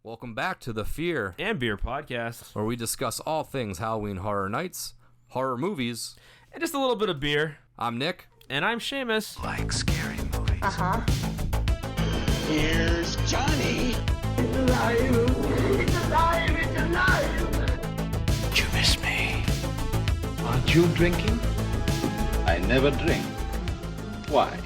Welcome back to the Fear and Beer podcast, where we discuss all things Halloween Horror Nights, horror movies, and just a little bit of beer. I'm Nick. And I'm Seamus. Like scary movies. Uh-huh. Here's Johnny. It's alive. It's alive. It's alive. Did you miss me? Aren't you drinking? I never drink. Why?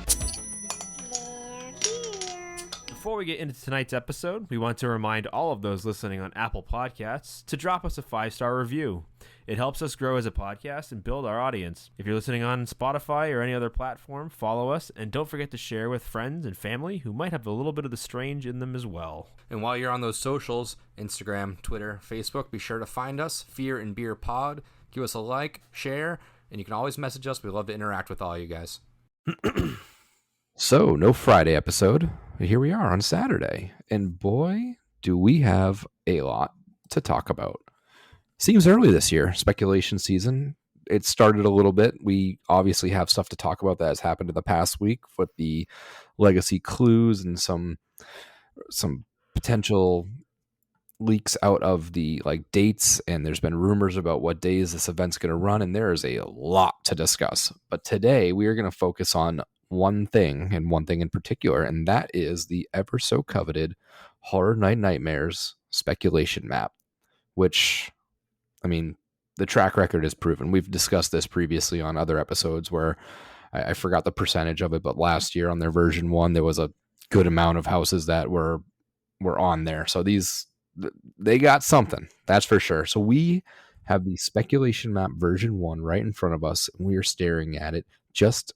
Before we get into tonight's episode, we want to remind all of those listening on Apple Podcasts to drop us a 5-star review. It helps us grow as a podcast and build our audience. If you're listening on Spotify or any other platform, follow us, and don't forget to share with friends and family who might have a little bit of the strange in them as well. And while you're on those socials, Instagram, Twitter, Facebook, be sure to find us, Fear and Beer Pod. Give us a like, share, and you can always message us. We love to interact with all you guys. So, no Friday episode. Here we are on Saturday. And boy, do we have a lot to talk about. Seems early this year, speculation season. It started a little bit. We obviously have stuff to talk about that has happened in the past week with the legacy clues and some potential leaks out of the dates, and there's been rumors about what days this event's going to run, and there is a lot to discuss. But today we are going to focus on one thing, and one thing in particular, and that is the ever so coveted Horror Night Nightmares speculation map, which, I mean, the track record is proven. We've discussed this previously on other episodes where I forgot the percentage of it, but last year on their version 1, there was a good amount of houses that were on there. So they got something, that's for sure. So we have the speculation map version 1 right in front of us, and we are staring at it just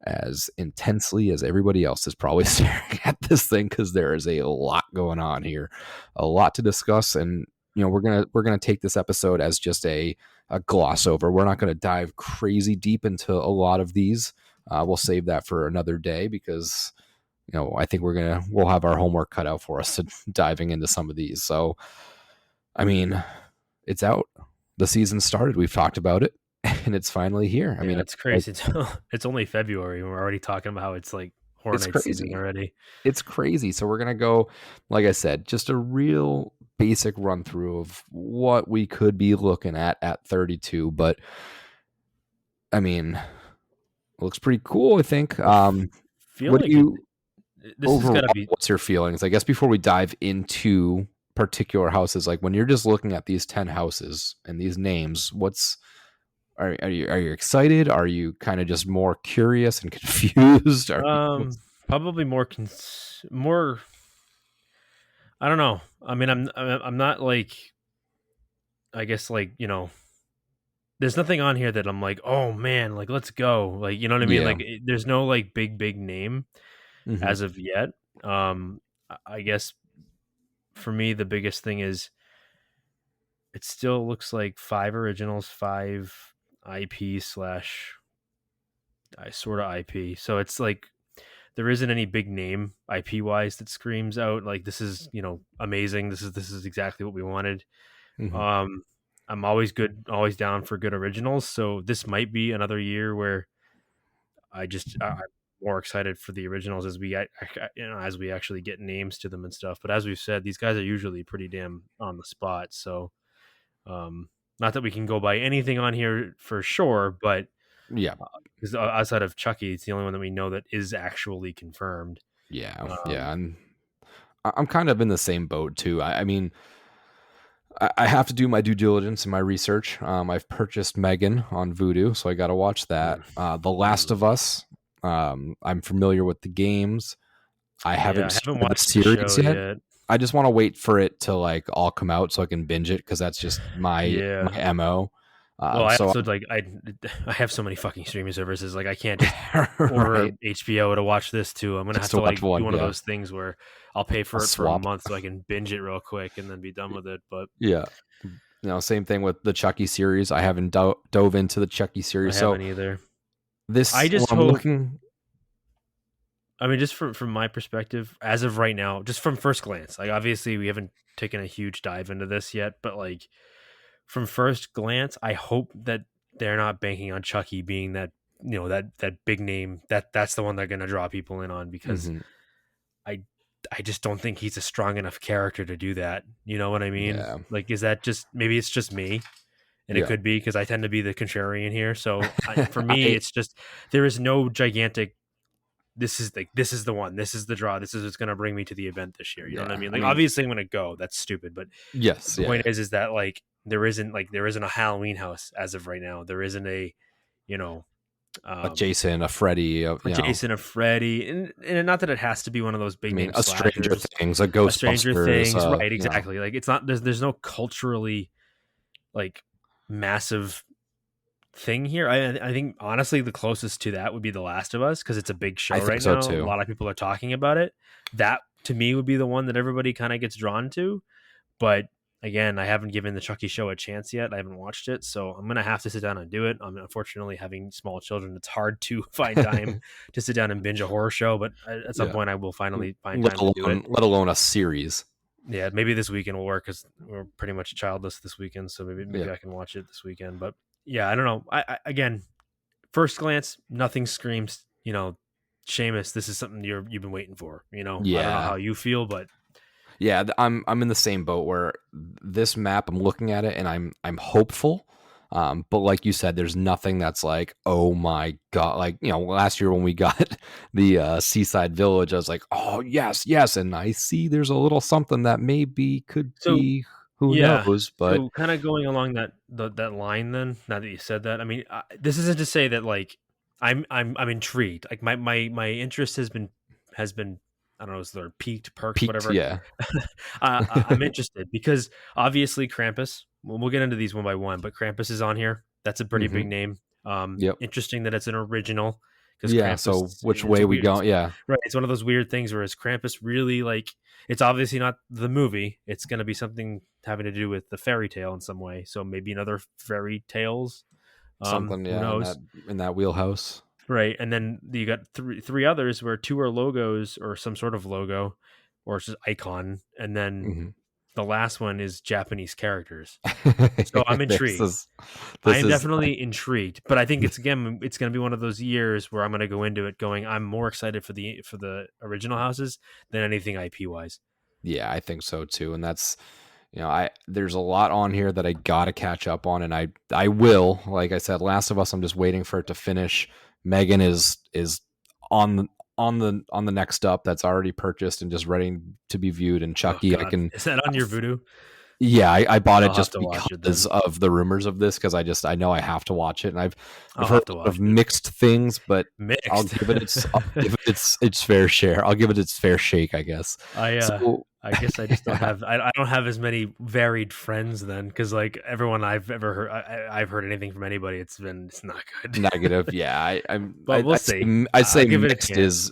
as intensely as everybody else is probably staring at this thing, because there is a lot going on here, a lot to discuss. And we're gonna take this episode as just a gloss over. We're not going to dive crazy deep into a lot of these. We'll save that for another day, because I think we'll have our homework cut out for us to diving into some of these. So, I mean, it's out. The season started. We've talked about it, and it's finally here. I mean, it's crazy. It's only February, and we're already talking about how it's like Horror Night season already. It's crazy. So we're going to go, like I said, just a real basic run through of what we could be looking at 32. But, I mean, it looks pretty cool, I think. What's your feelings? I guess before we dive into particular houses, like when you're just looking at these 10 houses and these names, are you excited? Are you kind of just more curious and confused? Probably more. I don't know. I mean, I'm not like. I guess there's nothing on here that I'm like, oh man, like let's go, like you know what I mean. Yeah. Like there's no like big name as of yet. I guess for me the biggest thing is it still looks like 5 originals, 5 IP / sort of IP. So it's like there isn't any big name IP wise that screams out like this is amazing. This is exactly what we wanted. Mm-hmm. I'm always down for good originals. So this might be another year where I'm more excited for the originals as we actually get names to them and stuff. But as we've said, these guys are usually pretty damn on the spot. So, not that we can go by anything on here for sure, but yeah, because outside of Chucky, it's the only one that we know that is actually confirmed. Yeah, and I'm kind of in the same boat too. I mean, I have to do my due diligence and my research. I've purchased Megan on Vudu, so I got to watch that. The Last of Us. I'm familiar with the games. I haven't watched the series yet. I just want to wait for it to all come out so I can binge it, because that's just my MO. I have so many fucking streaming services. Like I can't just order HBO to watch this too. I'm gonna have to do one of those things where I'll pay for it for a month so I can binge it real quick and then be done with it. But yeah, same thing with the Chucky series. I haven't dove into the Chucky series. I haven't either. I just hope. I mean, just from my perspective, as of right now, just from first glance, like obviously we haven't taken a huge dive into this yet, but like from first glance, I hope that they're not banking on Chucky being that that big name, that's the one they're going to draw people in on, because I just don't think he's a strong enough character to do that. You know what I mean? Yeah. Like, is that just maybe it's just me, and Yeah. it could be because I tend to be the contrarian here. So for me, I- it's just there is no gigantic. This is the one. This is the draw. This is what's going to bring me to the event this year. You know what I Yeah, mean? I Like, mean- obviously, I'm going to go. That's stupid, but yes. the Yeah. point is that like there isn't a Halloween house as of right now. There isn't a, you know, A Jason, a Freddy, a Jason, a Freddy, and not that it has to be one of those big I mean, name a Stranger slashers, Things, a a Ghostbusters, Stranger Things, right? you know. Exactly. Like it's not there's no culturally like massive thing here. I think honestly the closest to that would be The Last of Us because it's a big show I think right so, now. too. A lot of people are talking about it. That to me would be the one that everybody kind of gets drawn to. But again, I haven't given the Chucky show a chance yet. I haven't watched it, so I'm gonna have to sit down and do it. Unfortunately, having small children, it's hard to find time to sit down and binge a horror show. But at some Yeah. point, I will finally find let time to do it. alone a series. Yeah, maybe this weekend will work because we're pretty much childless this weekend. So maybe Yeah. I can watch it this weekend. But yeah, I don't know. I again, first glance, nothing screams. You know, Seamus, this is something you've been waiting for. You know, I don't know Yeah. how you feel, but Yeah, I'm in the same boat where this map, I'm looking at it and I'm hopeful. But like you said, there's nothing that's like, oh my god, like, you know, last year when we got the Seaside Village, I was like, oh yes, yes, and I see there's a little something that maybe could So, be, who yeah. knows, but So kind of going along that line, then now that you said that, I mean, this isn't to say that like I'm intrigued. Like my interest has been I don't know, is there peaked, perked, whatever. yeah. I'm interested because obviously Krampus. We'll get into these one by one, but Krampus is on here. That's a pretty big name. Yep. Interesting that it's an original. Yeah. Krampus, So which it's way we weird. go? Yeah. Right. It's one of those weird things where is Krampus really like, it's obviously not the movie. It's going to be something having to do with the fairy tale in some way. So maybe another fairy tales. Something, Who yeah, knows? in that wheelhouse. Right. And then you got three others where two are logos or some sort of logo or it's just icon. And then the last one is Japanese characters. So I'm intrigued. I am definitely intrigued, but I think it's going to be one of those years where I'm going to go into it going, I'm more excited for the original houses than anything IP wise. Yeah, I think so too. And that's, you know, there's a lot on here that I got to catch up on, and I will. Like I said, Last of Us, I'm just waiting for it to finish. Megan is on the next up, that's already purchased and just ready to be viewed. And Chucky, I can. Is that on your Voodoo? Yeah, I bought it I'll just have to watch it because then. of the rumors of this, because I know I have to watch it, and I've I'll heard have to a lot watch of it. mixed things, but Mixed. I'll give it its fair share. I'll give it its fair shake, I guess. I guess I just don't have I don't have as many varied friends then, because like everyone I've ever heard I've heard anything from anybody, it's not good. Negative. Yeah, But we'll see. I'd say give it a mixed chance.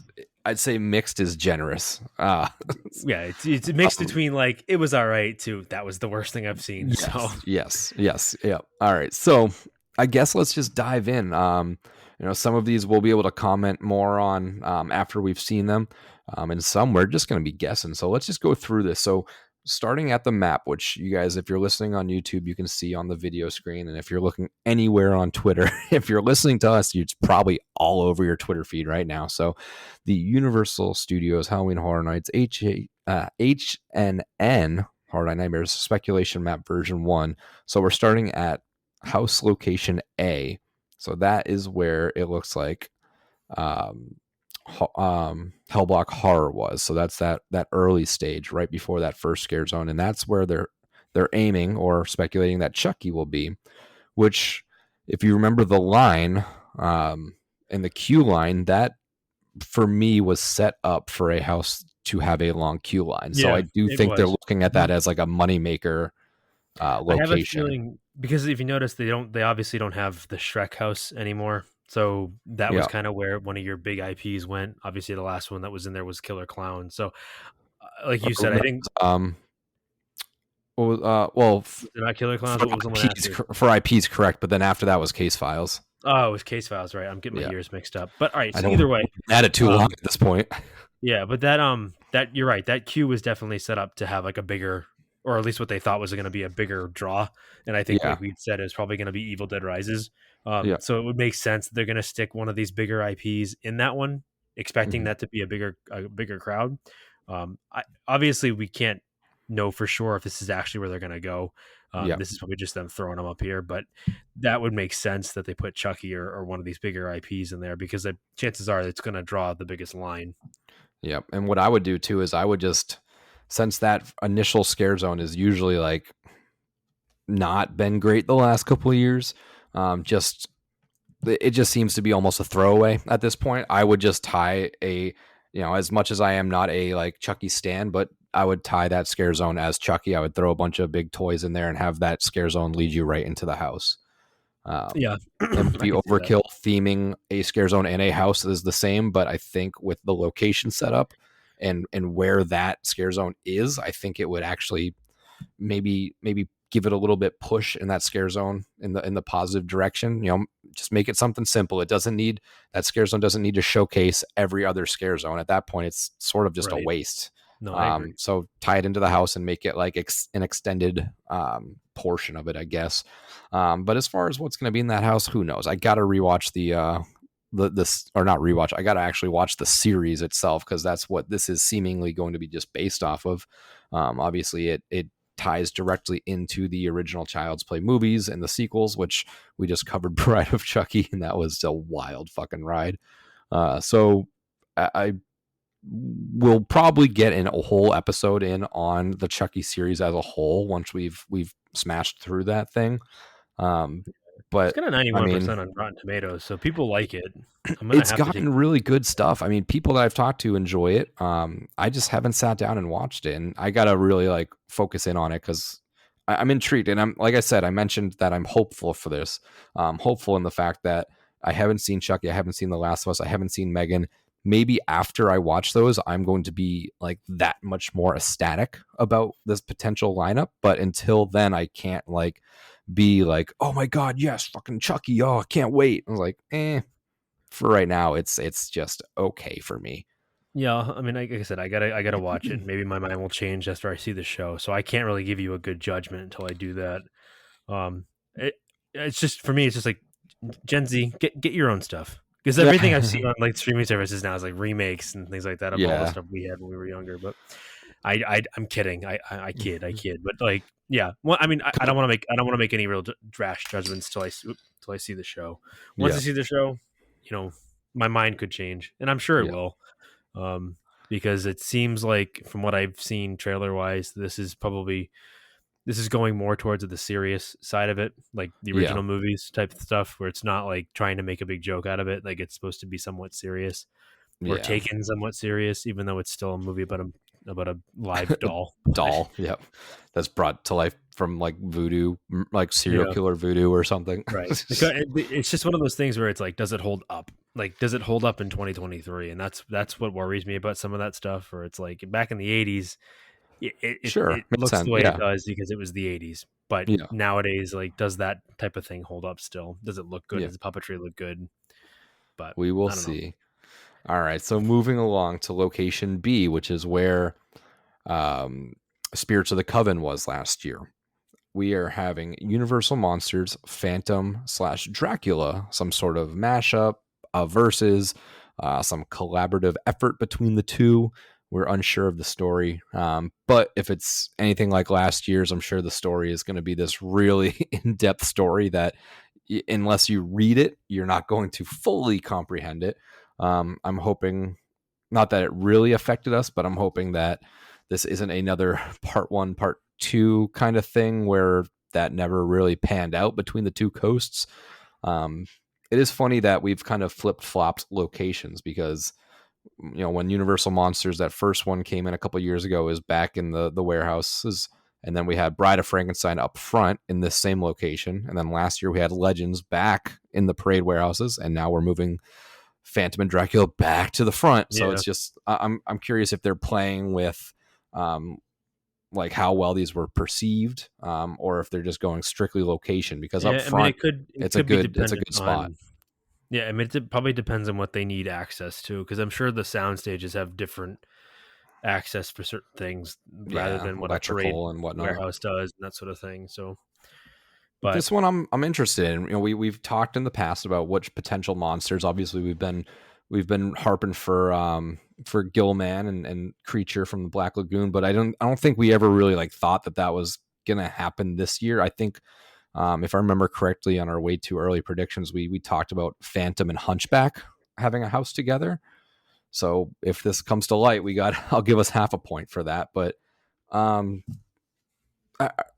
mixed is generous. Yeah, it's mixed between like it was all right to that was the worst thing I've seen. Yes, So yes, yeah. All right, so I guess let's just dive in. You know, some of these we'll be able to comment more on after we've seen them, and some we're just going to be guessing. So let's just go through this. So starting at the map, which you guys, if you're listening on YouTube, you can see on the video screen, and if you're looking anywhere on Twitter, if you're listening to us, it's probably all over your Twitter feed right now. So the Universal Studios Halloween Horror Nights HNN Horror Night Nightmares Speculation Map version 1. So we're starting at house location A. So that is where it looks like Hellblock Horror was. So that's that early stage right before that first scare zone, and that's where they're aiming or speculating that Chucky will be. Which, if you remember the line in the queue line, that for me was set up for a house to have a long queue line. So Yeah, I do it think they're was. looking at that as like a moneymaker location. I have a feeling because if you notice, they obviously don't have the Shrek house anymore. So that was kind of where one of your big IPs went. Obviously, the last one that was in there was Killer Clown. So, like you said, I think not Killer Clowns. What was the one after? For IPs, correct, but then after that was Case Files. Oh, it was Case Files, right? I'm getting my years mixed up. But all right, so I don't either way, add it too long at this point. Yeah, but that you're right. That queue was definitely set up to have like a bigger, or at least what they thought was going to be a bigger draw. And I think like we said, is probably going to be Evil Dead Rises. So it would make sense that they're going to stick one of these bigger IPs in that one, expecting that to be a bigger crowd. Obviously we can't know for sure if this is actually where they're going to go. Yeah. This is probably just them throwing them up here, but that would make sense that they put Chucky or one of these bigger IPs in there, because the chances are it's going to draw the biggest line. Yep. And what I would do too is I would just, since that initial scare zone is usually like not been great the last couple of years, it just seems to be almost a throwaway at this point. I would just tie as much as I am not a like Chucky stan, but I would tie that scare zone as Chucky. I would throw a bunch of big toys in there and have that scare zone lead you right into the house. Yeah. And if you overkill theming a scare zone and a house is the same, but I think with the location setup and where that scare zone is, I think it would actually maybe give it a little bit push in that scare zone in the positive direction. Just make it something simple. That scare zone doesn't need to showcase every other scare zone. At that point, it's sort of just a waste. No, I agree. So tie it into the house and make it like an extended portion of it, I guess. But as far as what's going to be in that house, who knows? I got to rewatch I got to actually watch the series itself, because that's what this is seemingly going to be just based off of. Obviously, it ties directly into the original Child's Play movies and the sequels, which we just covered Bride of Chucky, and that was a wild fucking ride. So I will probably get a whole episode in on the Chucky series as a whole once we've smashed through that thing. But it's got a 91% on Rotten Tomatoes, so people like it. It's gotten really good stuff. I mean, people that I've talked to enjoy it. I just haven't sat down and watched it, and I gotta really like focus in on it because I'm intrigued. And I'm, like I said, I mentioned that I'm hopeful for this. Hopeful in the fact that I haven't seen Chucky, I haven't seen The Last of Us, I haven't seen Megan. Maybe after I watch those, I'm going to be like that much more ecstatic about this potential lineup. But until then, I can't like be like, oh my God, yes, fucking Chucky. Oh, I can't wait. I was like, for right now, it's just okay for me. Yeah, I mean, like I said, I gotta watch it. Maybe my mind will change after I see the show, so I can't really give you a good judgment until I do that. It's just for me, it's just like Gen Z, get your own stuff, because everything I've seen on like streaming services now is like remakes and things like that of all the stuff we had when we were younger. But I'm kidding. I kid. But like, yeah. Well, I mean, I don't want to make any real rash judgments till I see the show. Once I see the show, my mind could change, and I'm sure it will. Because it seems like from what I've seen trailer wise, this is going more towards the serious side of it, like the original movies type of stuff, where it's not like trying to make a big joke out of it. Like it's supposed to be somewhat serious or taken somewhat serious, even though it's still a movie about a live doll. Yep. That's brought to life from like voodoo, like serial killer voodoo or something. Right. It's just one of those things where it's like, does it hold up? Like, does it hold up in 2023? And that's what worries me about some of that stuff. Or it's like back in the 80s, it looks the way it does because it was the 80s. But nowadays, like, does that type of thing hold up still? Does it look good? Does the puppetry look good? But we will see. All right. So moving along to location B, which is where Spirits of the Coven was last year. We are having Universal Monsters Phantom/Dracula, some sort of mashup, versus some collaborative effort between the two. We're unsure of the story, but if it's anything like last year's, I'm sure the story is going to be this really in-depth story that unless you read it, you're not going to fully comprehend it. I'm hoping, not that it really affected us, but I'm hoping that this isn't another part 1, part 2 kind of thing where that never really panned out between the two coasts. It is funny that we've kind of flip-flopped locations because, when Universal Monsters, that first one came in a couple years ago, is back in the warehouses. And then we had Bride of Frankenstein up front in this same location. And then last year we had Legends back in the parade warehouses. And now we're moving Phantom and Dracula back to the front. So it's just, I'm curious if they're playing with like how well these were perceived, or if they're just going strictly location, because up front it's a good spot. I mean, it probably depends on what they need access to, because I'm sure the sound stages have different access for certain things rather than what a parade and whatnot warehouse does and that sort of thing. So, but this one I'm interested in. We've talked in the past about which potential monsters. Obviously, we've been we've been harping for Gilman and Creature from the Black Lagoon, but I don't think we ever really like thought that was gonna happen this year. I think if I remember correctly, on our way too early predictions, we talked about Phantom and Hunchback having a house together. So if this comes to light, I'll give us half a point for that. But how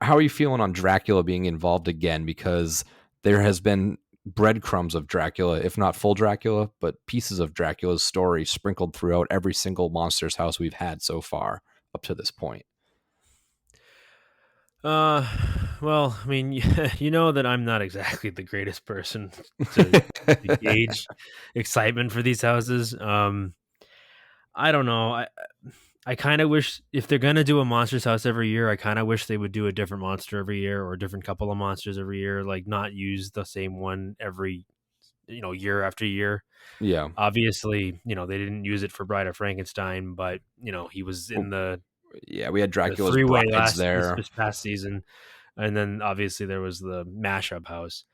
are you feeling on Dracula being involved again? Because there has been breadcrumbs of Dracula, if not full Dracula, but pieces of Dracula's story sprinkled throughout every single Monsters house we've had so far up to this point. Well, I mean, you know that I'm not exactly the greatest person to gauge excitement for these houses. I don't know. I kind of wish, if they're gonna do a Monsters house every year, I kind of wish they would do a different monster every year, or a different couple of monsters every year. Like, not use the same one every, year after year. Yeah. Obviously, they didn't use it for Bride of Frankenstein, but he was in we had Dracula's three-way Brides there this past season, and then obviously there was the mashup house.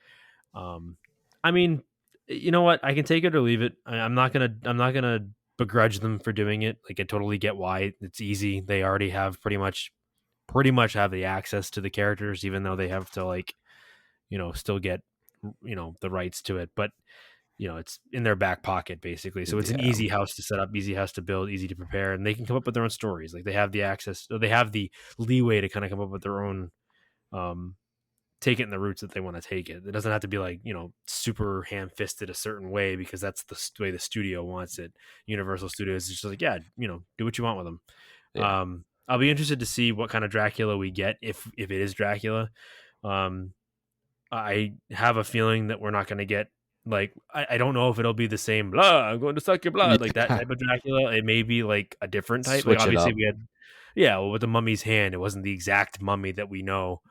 I mean, you know what? I can take it or leave it. I'm not gonna begrudge them for doing it. Like, I totally get why. It's easy. They already have pretty much have the access to the characters, even though they have to still get the rights to it. But it's in their back pocket basically. So it's an easy house to set up, easy house to build, easy to prepare, and they can come up with their own stories. Like, they have the access, or they have the leeway to kind of come up with their own, take it in the routes that they want to take it. It doesn't have to be like, super ham-fisted a certain way, because that's the way the studio wants it. Universal Studios is just like, do what you want with them. Yeah. I'll be interested to see what kind of Dracula we get, if it is Dracula. I have a feeling that we're not going to get, like, I don't know if it'll be the same, blah, I'm going to suck your blood, like that type of Dracula. It may be like a different type. Switch like, obviously it up. we had, with the Mummy's Hand, it wasn't the exact mummy that we know.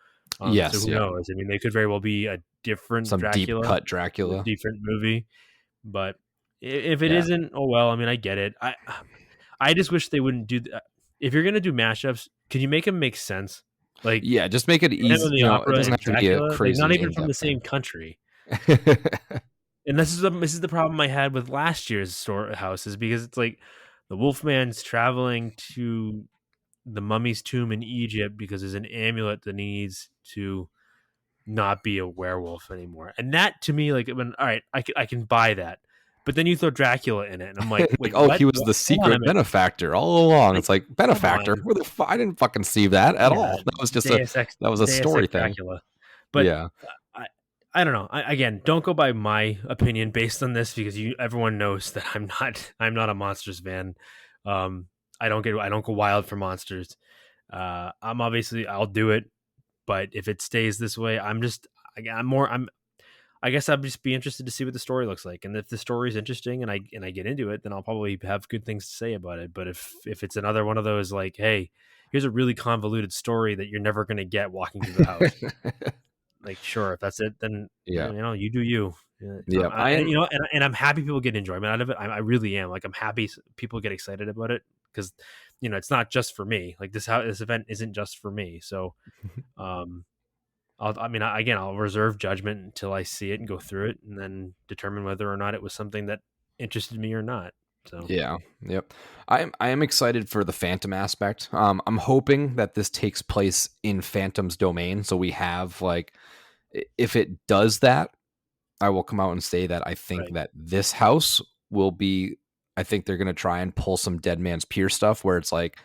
Yes, so who knows? I mean, they could very well be a different some Dracula, deep cut Dracula, different movie. But if it isn't, oh well. I mean, I get it. I just wish they wouldn't do that. If you're gonna do mashups, can you make them make sense? Like, just make it easy. The Opera, it doesn't have to be a crazy. Not even from the same country. And this is the problem I had with last year's houses, because it's like the Wolfman's traveling to the mummy's tomb in Egypt because there's an amulet that needs to not be a werewolf anymore. And that, to me, like, all right, I can buy that. But then you throw Dracula in it, and I'm like, wait, he was the secret benefactor all along. Like, it's like, benefactor? I didn't fucking see that at all. That was just that was a story thing. Dracula. But I don't know. Again, don't go by my opinion based on this, because everyone knows that I'm not a Monsters fan. I don't go wild for Monsters. I'll do it, but if it stays this way, I guess I'd just be interested to see what the story looks like. And if the story is interesting and I get into it, then I'll probably have good things to say about it. But if it's another one of those, like, hey, here's a really convoluted story that you're never going to get walking through the house. Like, sure, if that's it, then you do you. Yeah, and I'm happy people get enjoyment out of it. I really am. Like, I'm happy people get excited about it, because it's not just for me. Like, this event isn't just for me. So, I'll reserve judgment until I see it and go through it, and then determine whether or not it was something that interested me or not. So I am excited for the Phantom aspect. I'm hoping that this takes place in Phantom's domain, so we have, like, if it does that, I will come out and say that I think that this house will be. I think they're going to try and pull some Dead Man's Pier stuff, where it's like,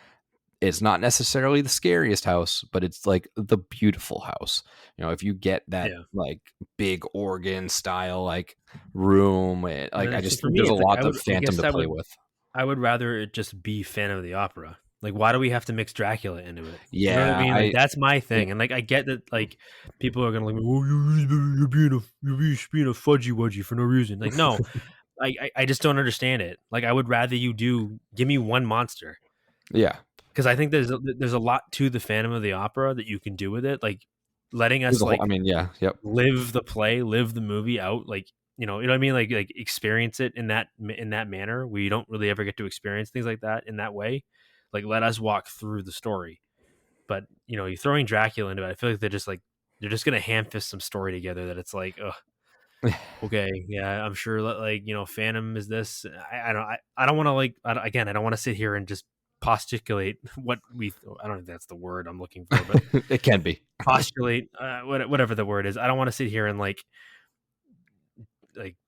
it's not necessarily the scariest house, but it's like the beautiful house. If you get that like big organ style, like, room, like, I just think there's a lot of Phantom to play with. I would rather it just be Phantom of the Opera. Like, why do we have to mix Dracula into it? Yeah, you know what I mean? Like, that's my thing. And, like, I get that, like, people are gonna like, oh, you're being a fudgy wudgy for no reason. Like, no, I just don't understand it. Like, I would rather you give me one monster. Yeah. Because I think there's a lot to the Phantom of the Opera that you can do with it, like letting us live the play, live the movie out, like, you know what I mean, like experience it in that manner. We don't really ever get to experience things like that in that way. Like, let us walk through the story. But you're throwing Dracula into it. I feel like they're just gonna ham fist some story together that it's like, ugh. okay, yeah, I'm sure that, like, Phantom is this. I don't want to, like, again, I don't want to sit here and just postulate what I don't think that's the word I'm looking for, but It can be. postulate, whatever the word is. I don't want to sit here and like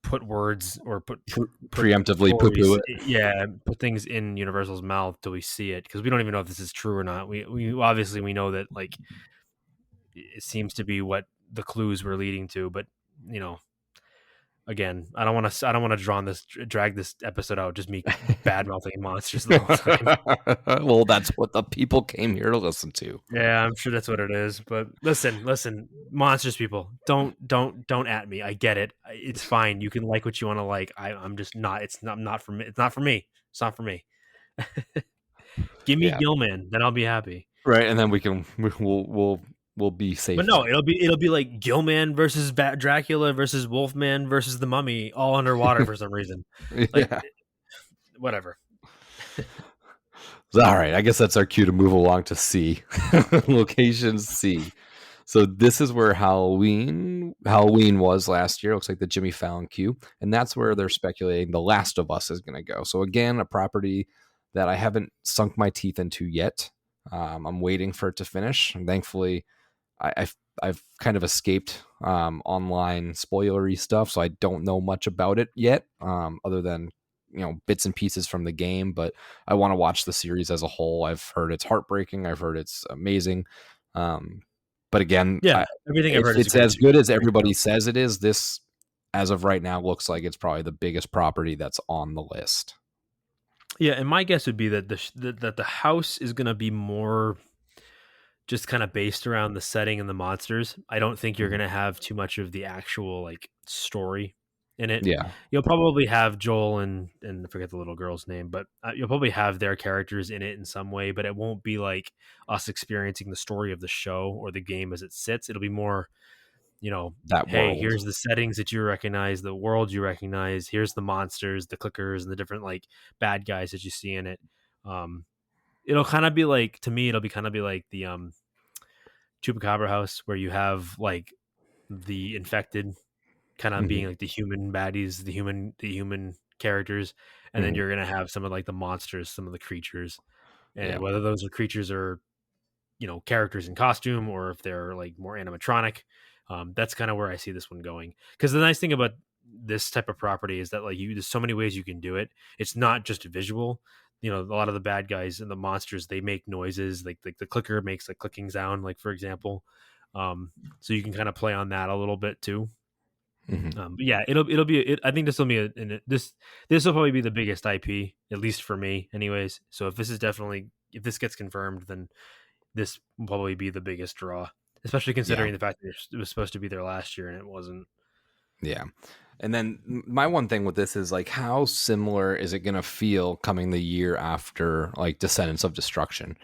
put words or put Preemptively stories, poo-poo it. yeah, put things in Universal's mouth till we see it, because we don't even know if this is true or not. We obviously we know that, like, it seems to be what the clues were leading to, but you know, again, I don't want to drag this episode out, just me bad mouthing monsters the whole time. Well, that's what the people came here to listen to. Yeah, I'm sure that's what it is. But listen, monsters, people, don't at me. I get it. It's fine. You can like what you want to like. I'm just not. It's not for me. It's not for me. It's not for me. Give me Yeah. Gilman, then I'll be happy. Right, and then we'll be safe. But no, it'll be like Gilman versus Dracula versus Wolfman versus the Mummy, all underwater for some reason. Like, yeah. whatever. All right, I guess that's our cue to move along to C. Location C. So this is where Halloween was last year. Looks like the Jimmy Fallon queue, and that's where they're speculating The Last of Us is going to go. So again, a property that I haven't sunk my teeth into yet. I'm waiting for it to finish, and thankfully, I've kind of escaped online spoilery stuff, so I don't know much about it yet, other than bits and pieces from the game. But I want to watch the series as a whole. I've heard it's heartbreaking. I've heard it's amazing. But again, yeah, everything I've heard it's as good as everybody says it is. This, as of right now, looks like it's probably the biggest property that's on the list. Yeah, and my guess would be that the house is going to be more just kind of based around the setting and the monsters. I don't think you're going to have too much of the actual, like, story in it. Yeah. You'll probably have Joel and I forget the little girl's name, but you'll probably have their characters in it in some way, but it won't be like us experiencing the story of the show or the game as it sits. It'll be more, that hey, world. Here's the settings that you recognize, the world you recognize, here's the monsters, the clickers, and the different, like, bad guys that you see in it. It'll kind of be like, to me, it'll be kind of be like the Chupacabra house, where you have, like, the infected kind of being like the human baddies, the human characters, and then you're gonna have some of, like, the monsters, some of the creatures, and whether those are creatures or characters in costume, or if they're, like, more animatronic. That's kind of where I see this one going. Because the nice thing about this type of property is that, like, there's so many ways you can do it. It's not just visual. A lot of the bad guys and the monsters, they make noises, like the clicker makes a clicking sound, like, for example. So you can kind of play on that a little bit too. But yeah, it'll be. I think this will be this will probably be the biggest IP, at least for me, anyways. So if this gets confirmed, then this will probably be the biggest draw, especially considering the fact that it was supposed to be there last year and it wasn't. Yeah. And then my one thing with this is, like, how similar is it going to feel coming the year after, like, Descendants of Destruction?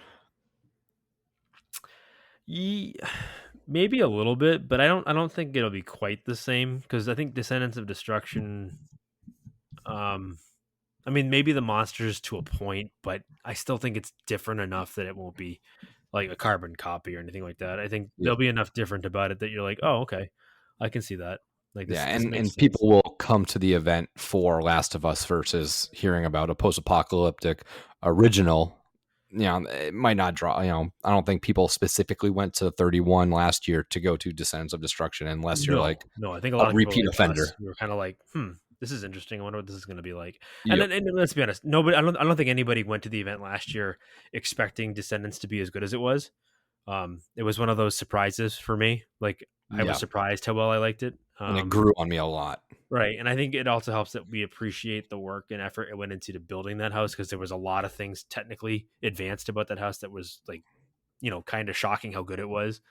Maybe a little bit, but I don't think it'll be quite the same, because I think Descendants of Destruction, I mean, maybe the monsters to a point, but I still think it's different enough that it won't be like a carbon copy or anything like that. I think there'll be enough different about it that you're like, oh, okay, I can see that. Like, this, and people will come to the event for Last of Us versus hearing about a post-apocalyptic original. It might not draw. I don't think people specifically went to 31 last year to go to Descendants of Destruction, unless you're I think a lot of repeat offender. We were kind of like, this is interesting. I wonder what this is going to be like. And then, and let's be honest, nobody. I don't think anybody went to the event last year expecting Descendants to be as good as it was. It was one of those surprises for me. Like, I was surprised how well I liked it. And it grew on me a lot. Right. And I think it also helps that we appreciate the work and effort it went into building that house, because there was a lot of things technically advanced about that house that was, like, kind of shocking how good it was.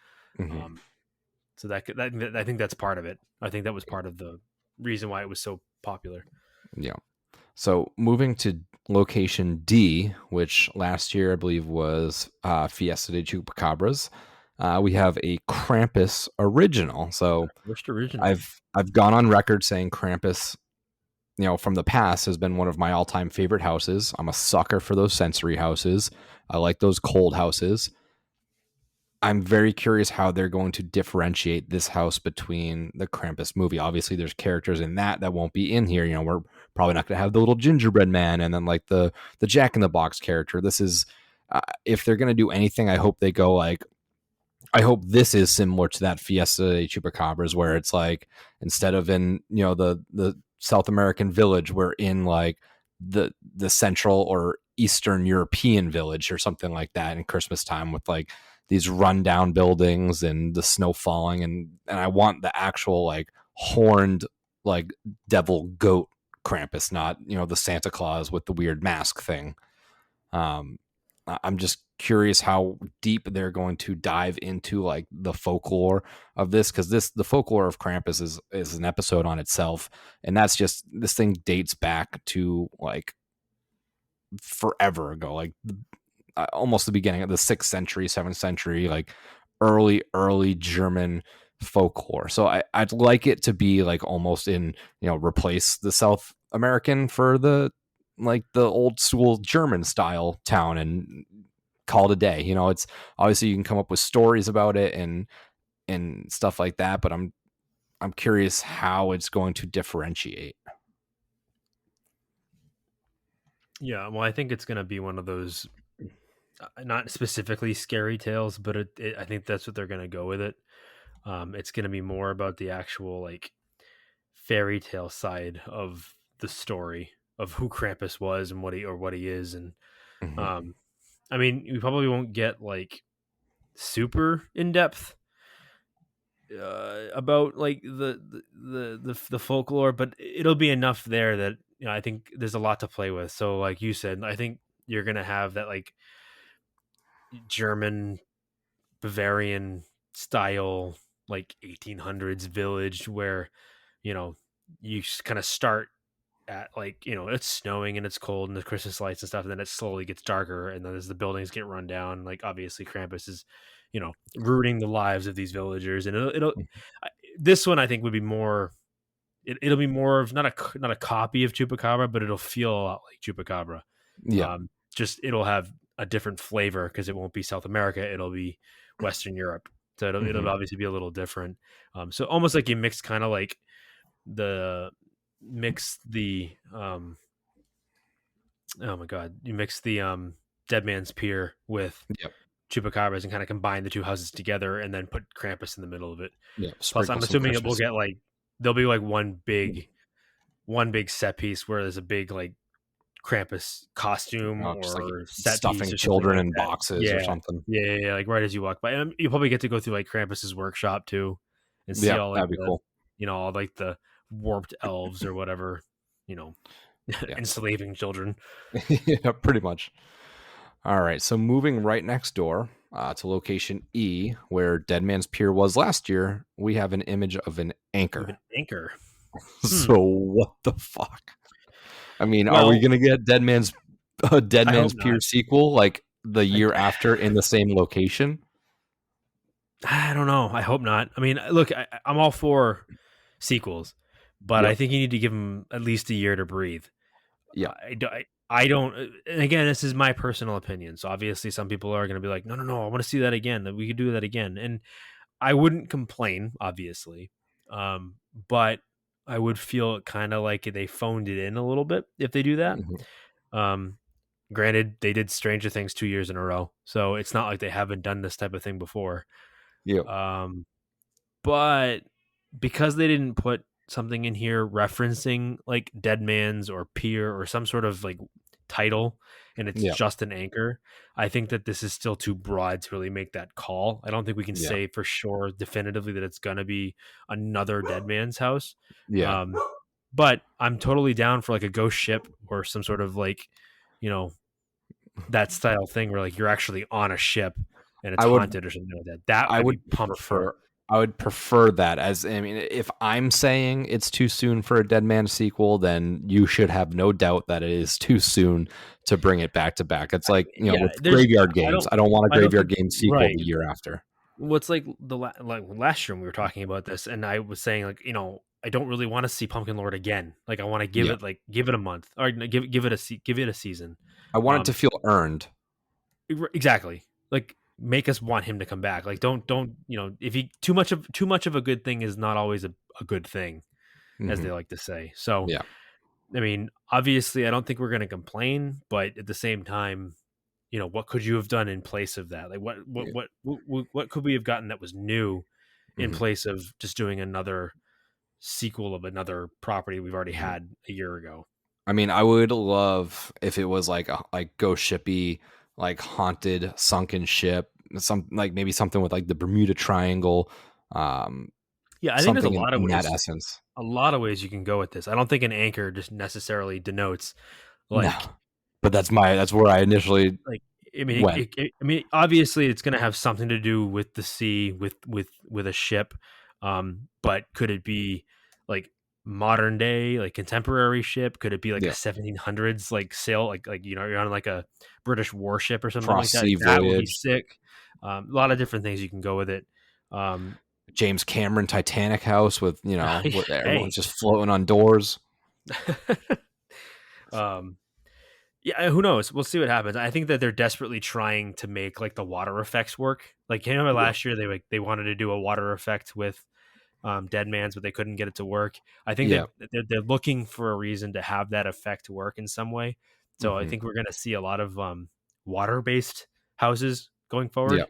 So I think that's part of it. I think that was part of the reason why it was so popular. Yeah. So moving to location D, which last year I believe was Fiesta de Chupacabras. We have a Krampus original. So First original. I've gone on record saying Krampus, from the past, has been one of my all-time favorite houses. I'm a sucker for those sensory houses. I like those cold houses. I'm very curious how they're going to differentiate this house between the Krampus movie. Obviously, there's characters in that won't be in here. You know, we're probably not going to have the little gingerbread man and then like the Jack in the Box character. This is if they're going to do anything, I hope they go like. I hope this is similar to that Fiesta de Chupacabras, where it's like instead of in the South American village, we're in like the Central or Eastern European village or something like that in Christmas time with like these rundown buildings and the snow falling, and I want the actual like horned like devil goat Krampus, not the Santa Claus with the weird mask thing. I'm just curious how deep they're going to dive into like the folklore of this, because the folklore of Krampus is an episode on itself, and that's just this thing dates back to like forever ago, like almost the beginning of the 6th century, 7th century, like early German folklore. So I'd like it to be like almost in replace the South American for the like the old school German style town and call it a day. It's obviously you can come up with stories about it and stuff like that, but I'm curious how it's going to differentiate. Yeah, well, I think it's going to be one of those not specifically scary tales, but I think that's what they're going to go with it. It's going to be more about the actual like fairy tale side of the story of who Krampus was and what he is, and I mean, we probably won't get like super in depth about like the folklore, but it'll be enough there that I think there's a lot to play with. So, like you said, I think you're gonna have that like German Bavarian style like 1800s village where you kind of start at like it's snowing and it's cold and the Christmas lights and stuff, and then it slowly gets darker, and then as the buildings get run down, like obviously Krampus is ruining the lives of these villagers, and it'll this one I think would be more it'll be more of not a copy of Chupacabra, but it'll feel a lot like Chupacabra. Just it'll have a different flavor because it won't be South America, it'll be Western Europe, so it'll obviously be a little different. So almost like you mix kind of like the oh my god, you mix the Dead Man's Pier with Chupacabras and kind of combine the two houses together and then put Krampus in the middle of it. Plus I'm assuming it will get like there'll be like one big set piece where there's a big like Krampus costume or like set stuffing piece children like in boxes or something. Yeah, like right as you walk by, and you'll probably get to go through like Krampus's workshop too and see all like that'd be cool. All like the warped elves or whatever, enslaving children. Yeah, pretty much. All right, so moving right next door to location E, where Dead Man's Pier was last year, we have an image of an anchor. So what the fuck? I mean, are we going to get Dead Man's Pier sequel like the year after in the same location? I don't know. I hope not. I mean, look, I'm all for sequels, but I think you need to give them at least a year to breathe. Yeah. I don't, and again, this is my personal opinion. So obviously some people are going to be like, no, I want to see that again, that we could do that again. And I wouldn't complain, obviously. But I would feel kind of like they phoned it in a little bit if they do that. Granted, they did Stranger Things 2 years in a row, so it's not like they haven't done this type of thing before. But because they didn't put something in here referencing like Dead Man's or Pier or some sort of like title, and it's just an anchor, I think that this is still too broad to really make that call. I don't think we can say for sure definitively that it's gonna be another Dead Man's house. But I'm totally down for like a ghost ship or some sort of like that style thing where like you're actually on a ship and it's haunted or something like that. I would prefer. I would prefer that. If I'm saying it's too soon for a Dead Man sequel, then you should have no doubt that it is too soon to bring it back to back. It's like, with Graveyard Games. I don't want a Graveyard Games sequel the year after. Well, it's like last year when we were talking about this, and I was saying like, I don't really want to see Pumpkin Lord again. Like I want to give it a month or give it a season. I want it to feel earned. Exactly. Like make us want him to come back. Like don't if he too much of a good thing is not always a good thing, as they like to say. So Yeah. I mean, obviously, I don't think we're going to complain, but at the same time, what could you have done in place of that? Like, what could we have gotten that was new in place of just doing another sequel of another property we've already had a year ago? I mean, I would love if it was like ghost shippy, like haunted sunken ship, maybe something with like the Bermuda Triangle, Yeah, I think there's something in that ways, essence. a lot of ways you can go with this. I don't think an anchor just necessarily denotes No, like but that's where I initially like I mean, went. obviously, it's going to have something to do with the sea, with a ship. But could it be like modern day, like contemporary ship? Could it be like a 1700s like sail, like you're on like a British warship or something like Cross that? sea That would be voyage. sick. A lot of different things you can go with it. James Cameron Titanic house with where Hey. everyone's just floating on doors. Yeah, who knows? We'll see what happens. I think that they're desperately trying to make like the water effects work. Like, last year they wanted to do a water effect with Dead Man's, but they couldn't get it to work. I think that they're looking for a reason to have that effect work in some way. So I think we're going to see a lot of water based houses going forward.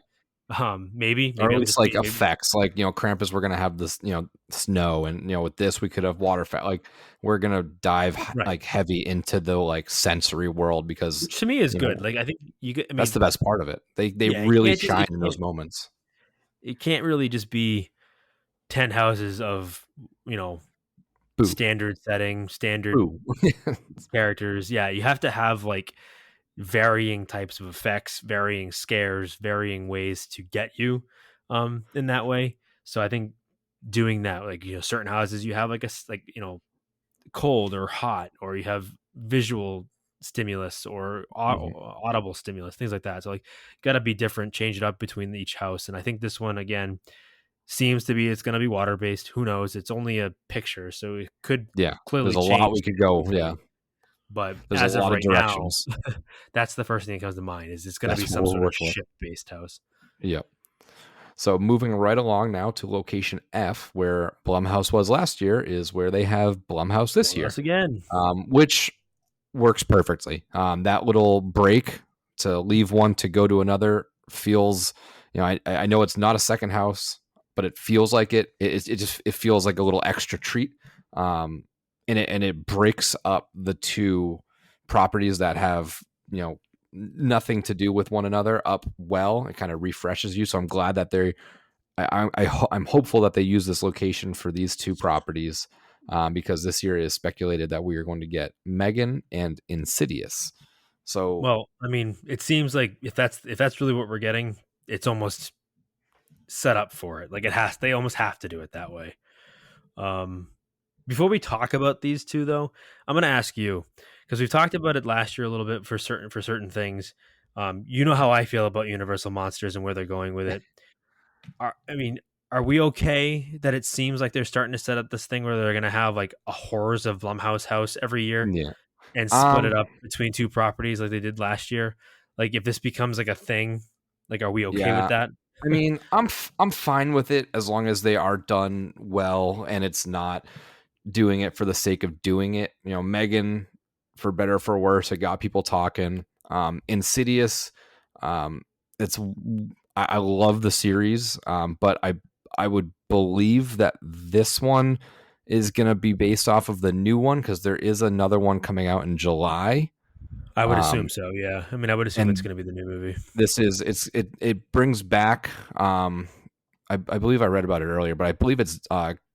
Maybe Or at I'm least just like being- effects, like Krampus. We're gonna have this, snow, and with this we could have water. Like we're gonna dive like heavy into the like sensory world because which to me is good. Like I think that's the best part of it. They really shine in those moments. It can't really just be 10 houses of standard setting, standard characters. Yeah, you have to have like varying types of effects, varying scares, varying ways to get you in that way. So I think doing that, like certain houses you have like cold or hot, or you have visual stimulus or audible stimulus, things like that. So like got to be different, change it up between each house. And I think this one again seems to be it's going to be water based. Who knows? It's only a picture, so it could clearly there's a change lot we could go. Yeah. But there's as a lot of right of directions. now, that's the first thing that comes to mind. Is it's going to be some sort of ship-based house. Yep. So moving right along now to location F, where Blumhouse was last year, is where they have Blumhouse this year again, which works perfectly. That little break to leave one to go to another feels, I know it's not a second house, but it feels like it. It feels like a little extra treat. And it breaks up the two properties that have nothing to do with one another up well. It kind of refreshes you. So I'm glad that I'm hopeful that they use this location for these two properties, because this year it is speculated that we are going to get Megan and Insidious. So well, I mean, it seems like if that's really what we're getting, it's almost set up for it. Like they almost have to do it that way. Before we talk about these two, though, I'm going to ask you, because we've talked about it last year a little bit for certain things. You know how I feel about Universal Monsters and where they're going with it. Are we okay that it seems like they're starting to set up this thing where they're going to have like a Horrors of Blumhouse house every year, and split it up between two properties like they did last year? Like if this becomes like a thing, like are we okay with that? I mean, I'm fine with it as long as they are done well and it's not doing it for the sake of doing it. Megan, for better or for worse, it got people talking. Insidious, I love the series, but I would believe that this one is going to be based off of the new one, because there is another one coming out in July. I would assume so. Yeah, I mean, I would assume it's going to be the new movie. It brings back. I believe I read about it earlier, but I believe it's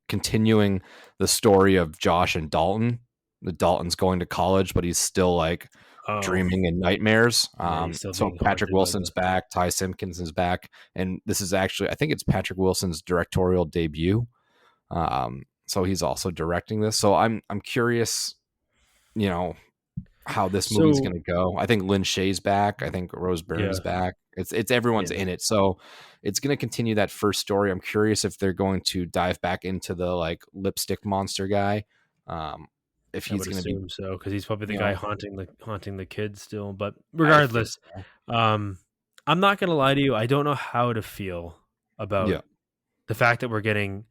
continuing the story of Josh and Dalton. The Dalton's going to college, but he's still like dreaming in nightmares. So Patrick Wilson's back, Ty Simpkins is back, and this is actually, I think it's Patrick Wilson's directorial debut. So he's also directing this. So I'm curious, how this movie's going to go. I think Lynn Shay's back. I think Rose Byrne's back. It's everyone's in it. So it's going to continue that first story. I'm curious if they're going to dive back into the like lipstick monster guy. If he's going to be so, because he's probably the guy haunting the kids still. But regardless, I'm not gonna lie to you. I don't know how to feel about Yeah. the fact that we're getting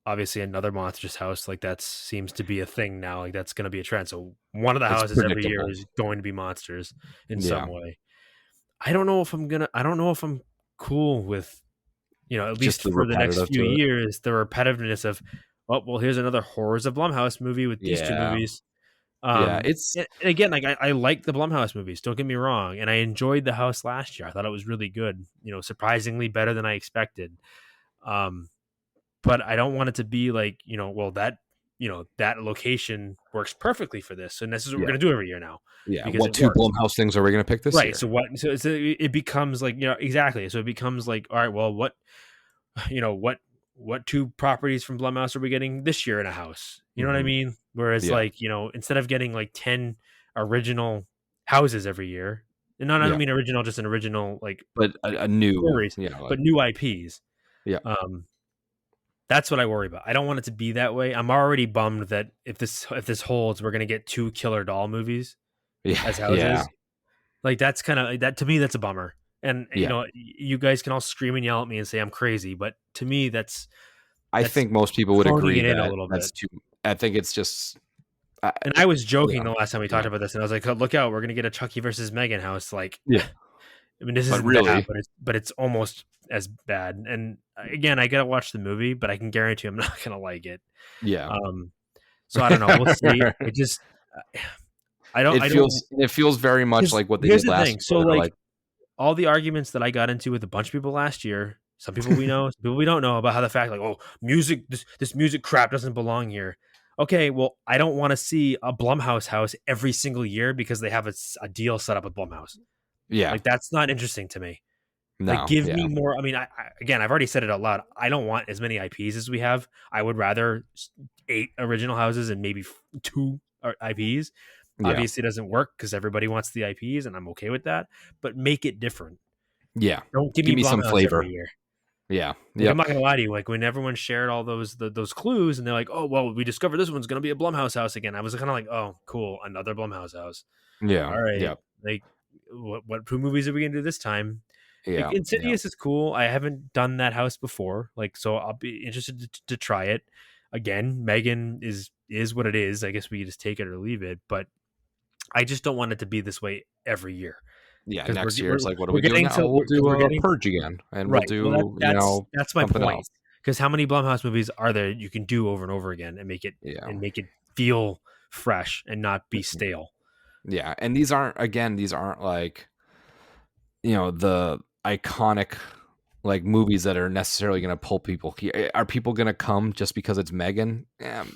obviously another monsters house. Like that seems to be a thing now. Like that's going to be a trend. So one of the It's houses every year predictable. is going to be monsters in Yeah. some way. I don't know if I'm cool with, at Just least the for the next repetitive few to it. years, the repetitiveness of, oh, well, here's another Horrors of Blumhouse movie with these two Yeah. movies. Yeah. It's And again, like I like the Blumhouse movies. Don't get me wrong, and I enjoyed the house last year. I thought it was really good. Surprisingly better than I expected. But I don't want it to be like that location works perfectly for this, and this is what we're going to do every year now. yeah. Because What it two works. Blumhouse things are we going to pick this Right. year? So what? So it becomes like exactly. So it becomes like, all right, well, what two properties from Blumhouse are we getting this year in a house? You know what I Mhm. mean? Whereas Yeah. like instead of getting like 10 original houses every year, and I Yeah. don't mean original, just an original like But a new, stories, like, but new IPs. Yeah. That's what I worry about. I don't want it to be that way. I'm already bummed that if this holds, we're gonna get 2 killer doll movies yeah. as houses. Yeah. Like that's kind of that to me. That's a bummer. And Yeah. you guys can all scream and yell at me and say I'm crazy, but to me, I that's think most people would phoning agree it in a that little that's bit. too. I think it's just. And I was joking Yeah. the last time we talked about this, and I was like, oh, "Look out, we're gonna get a Chucky versus Megan house." Like, Yeah. I mean, this But isn't really- bad, but it's almost as bad. And again, I gotta watch the movie, but I can guarantee I'm not gonna like it. Yeah. So I don't know. We'll see. It just, I don't. It feels very much 'Cause like what they here's did the last thing. year. So They're like all the arguments that I got into with a bunch of people last year, some people we know, some people we don't know, about how the fact like, oh, music, this music crap doesn't belong here. Okay, well, I don't want to see a Blumhouse house every single year because they have a deal set up with Blumhouse. yeah. Like that's not interesting to me. No. Like give yeah. me more. I mean, again, I've already said it out loud. I don't want as many IPs as we have. I would rather 8 original houses and maybe 2 IPs. Yeah. Obviously, it doesn't work because everybody wants the IPs, and I'm okay with that. But make it different. Yeah. Don't give Give me me some Blumhouse flavor. every year. Yeah. Like, Yeah. I'm not gonna lie to you. Like when everyone shared all those clues, and they're like, "Oh, well, we discovered this one's gonna be a Blumhouse house again." I was kind of like, "Oh, cool, another Blumhouse house." Yeah. All right. Yeah. Like, what 2 movies are we gonna do this time? Yeah. Like, Insidious is cool. I haven't done that house before, like, so I'll be interested to try it again. Megan is what it is. I guess we just take it or leave it, but I just don't want it to be this way every year. Yeah. 'Cause Next we're- year, it's we're- like, what are we're we doing getting now? to- We'll do we're getting- Purge again, and Right. we'll do Well, that's my something point. else. Because how many Blumhouse movies are there you can do over and over again and make it feel fresh and not be stale? Yeah, and these aren't like the iconic like movies that are necessarily going to pull people here. Are people going to come just because it's Megan?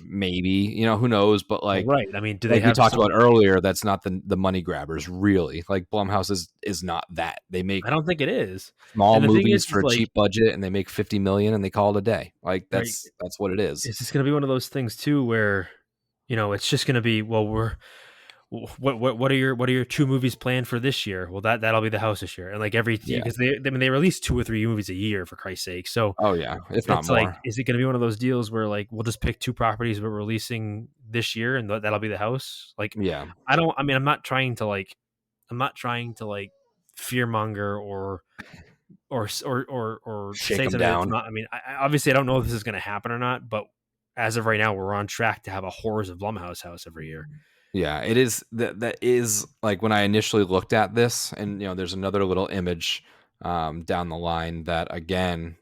Maybe, who knows, but like, Right. I mean, do like they have we talked about earlier, that's not the money grabbers really. Like Blumhouse is not that. They make I don't think it is. small And the thing movies is for a like, cheap budget, and they make 50 million and they call it a day. Like that's what it is. It's just going to be one of those things too where it's just going to be, well, what are your 2 movies planned for this year? Well, that'll be the house this year. And like because they release 2 or 3 movies a year, for Christ's sake. So Oh yeah, if not it's more. like, is it going to be one of those deals where like we'll just pick 2 properties we're releasing this year and that'll be the house? Like, Yeah. I'm not trying to like fearmonger or Shake say 'em something down. that's not. I mean, obviously I don't know if this is going to happen or not, but as of right now, we're on track to have a Horrors of Blumhouse house every year. Yeah, it is that is like when I initially looked at this, and there's another little image down the line that again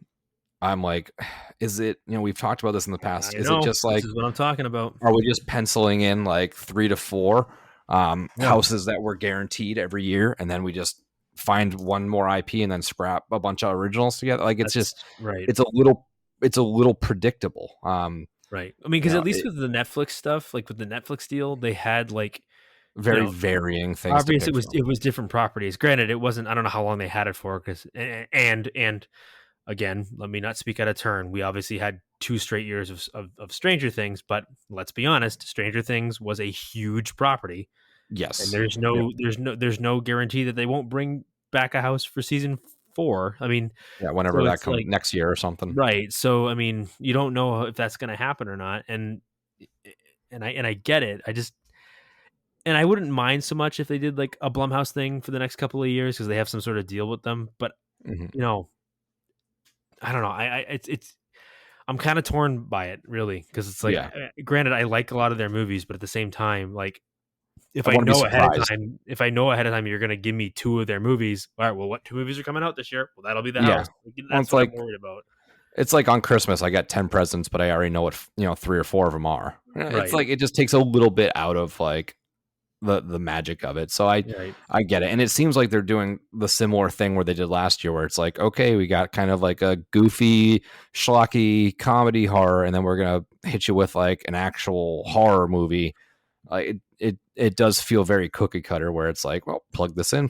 I'm like, is it, we've talked about this in the past. Is it just like, this is what I'm talking about? are we just penciling in like 3 to 4 houses that were guaranteed every year, and then we just find one more IP and then scrap a bunch of originals together? Like it's just right. it's a little predictable. Right. I mean, because at least with the Netflix stuff, like with the Netflix deal, they had like very varying things. Obviously, it was different properties. Granted, it wasn't. I don't know how long they had it for. Because and again, let me not speak out of turn. We obviously had 2 straight years of Stranger Things, but let's be honest, Stranger Things was a huge property. Yes, and there's no guarantee that they won't bring back a house for season 4. I mean, whenever that comes next year or something. Right. So I mean, you don't know if that's going to happen or not, and I get it. and I wouldn't mind so much if they did like a Blumhouse thing for the next couple of years because they have some sort of deal with them. But Mhm. you know, I don't know. It's I'm kind of torn by it really because it's like, Yeah. granted, I like a lot of their movies, but at the same time, like if I I want to be know ahead of surprised. time, you're gonna give me 2 of their movies. All right, well, what 2 movies are coming out this year? Well, that'll be the Yeah. house. Like, Well, that's it's what like I'm worried about. it's like on Christmas, I got 10 presents, but I already know what 3 or 4 of them are. It's Right. like it just takes a little bit out of like the magic of it. So I get it, and it seems like they're doing the similar thing where they did last year, where it's like, okay, we got kind of like a goofy, schlocky comedy horror, and then we're gonna hit you with like an actual horror movie. It does feel very cookie cutter, where it's like, well, plug this in,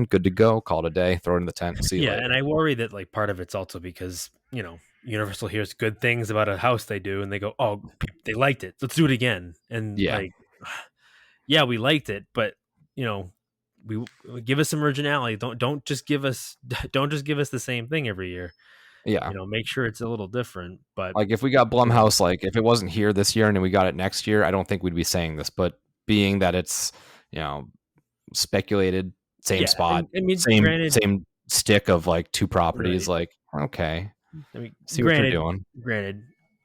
good to go, call it a day, throw it in the tent, see you later. And I worry that like part of it's also because Universal hears good things about a house they do, and they go, oh, they liked it, let's do it again, and like, yeah, we liked it, but we give us some originality. Don't just give us the same thing every year. Yeah. Make sure it's a little different. But like if we got Blumhouse, like if it wasn't here this year and then we got it next year, I don't think we'd be saying this. But being that it's speculated, same spot, I mean, same stick of like 2 properties, like okay, I mean, see what you're doing. Granted,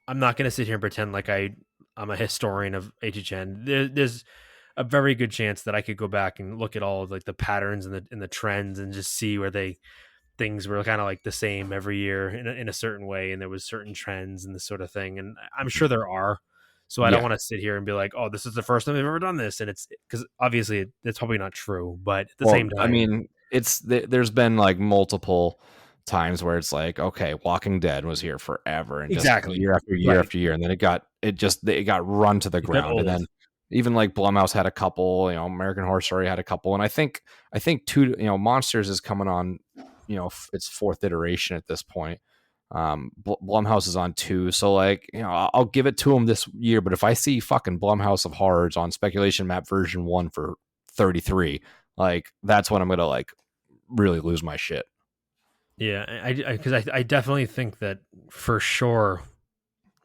I'm not going to sit here and pretend like I'm a historian of HHN. There's a very good chance that I could go back and look at all of like the patterns and the trends and just see where things were kind of like the same every year in a certain way, and there was certain trends and this sort of thing, and I'm sure there are. So I don't want to sit here and be like, oh, this is the first time they've ever done this, and it's because obviously it's probably not true, but at the same time, I mean, there's been like multiple times where it's like, okay, Walking Dead was here forever, and just year after year after year, and then it got run to the ground, and then even like Blumhouse had a couple, American Horror Story had a couple, and I think 2, Monsters is coming on, its 4th iteration at this point. Blumhouse is on 2, so like I'll give it to them this year, but if I see fucking Blumhouse of Horrors on Speculation Map version 1 for 33, like that's when I'm gonna like really lose my shit. Yeah, because I definitely think that for sure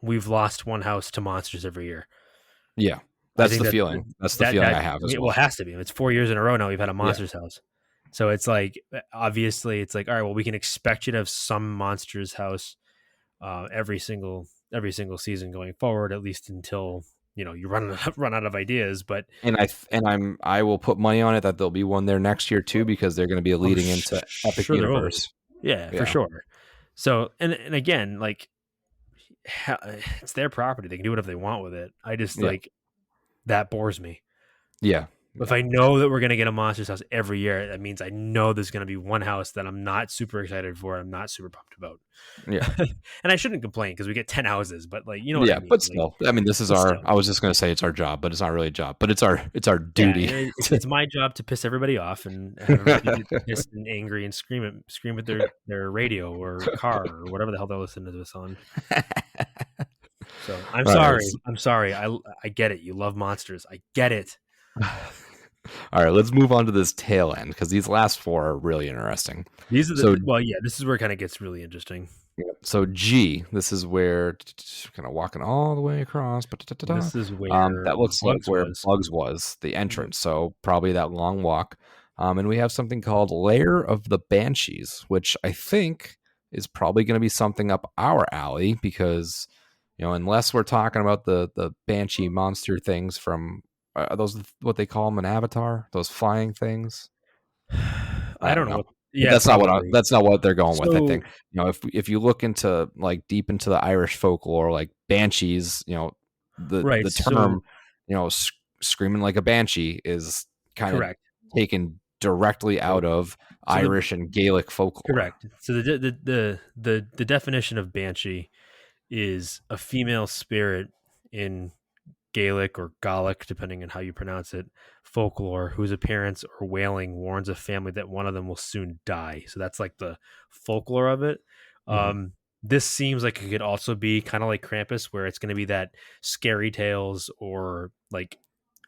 we've lost one house to monsters every year. Yeah, that's the feeling. That's the feeling I have as well. Well, it has to be. It's 4 years in a row now we've had a monsters house. So it's like, obviously, it's like, all right, well, we can expect you to have some monsters house every single season going forward, at least until you run out of ideas. But I will put money on it that there'll be one there next year too, because they're going to be leading into Epic Universe. Yeah, for sure. So and again, like it's their property; they can do whatever they want with it. I just like that bores me. Yeah. If I know that we're going to get a monsters house every year, that means I know there's going to be one house that I'm not super excited for. I'm not super pumped about. Yeah. And I shouldn't complain because we get 10 houses, but like, what I mean? But still, I mean, this is I was just going to say it's our job, but it's not really a job, but it's our duty. Yeah, it's my job to piss everybody off and have everybody get pissed and angry and scream at their radio or car or whatever the hell they're listening to this on. So I'm sorry. I'm sorry. I get it. You love monsters. I get it. All right, let's move on to this tail end because these last 4 are really interesting. These are this is where it kind of gets really interesting. So G, this is where kind of walking all the way across. This is where that looks like where Bugs was, the entrance. So probably that long walk. And we have something called Lair of the Banshees, which I think is probably going to be something up our alley because unless we're talking about the Banshee monster things from. Are those what they call them in Avatar? Those flying things? I don't know. Yeah, that's not what they're going with. I think if you look into like deep into the Irish folklore, like banshees, the term, screaming like a banshee is kind of taken directly out of Irish and Gaelic folklore. Correct. So the definition of banshee is a female spirit in Gaelic or Gaelic, depending on how you pronounce it, folklore, whose appearance or wailing warns a family that one of them will soon die. So that's like the folklore of it. Mm-hmm. This seems like it could also be kind of like Krampus, where it's going to be that scary tales or like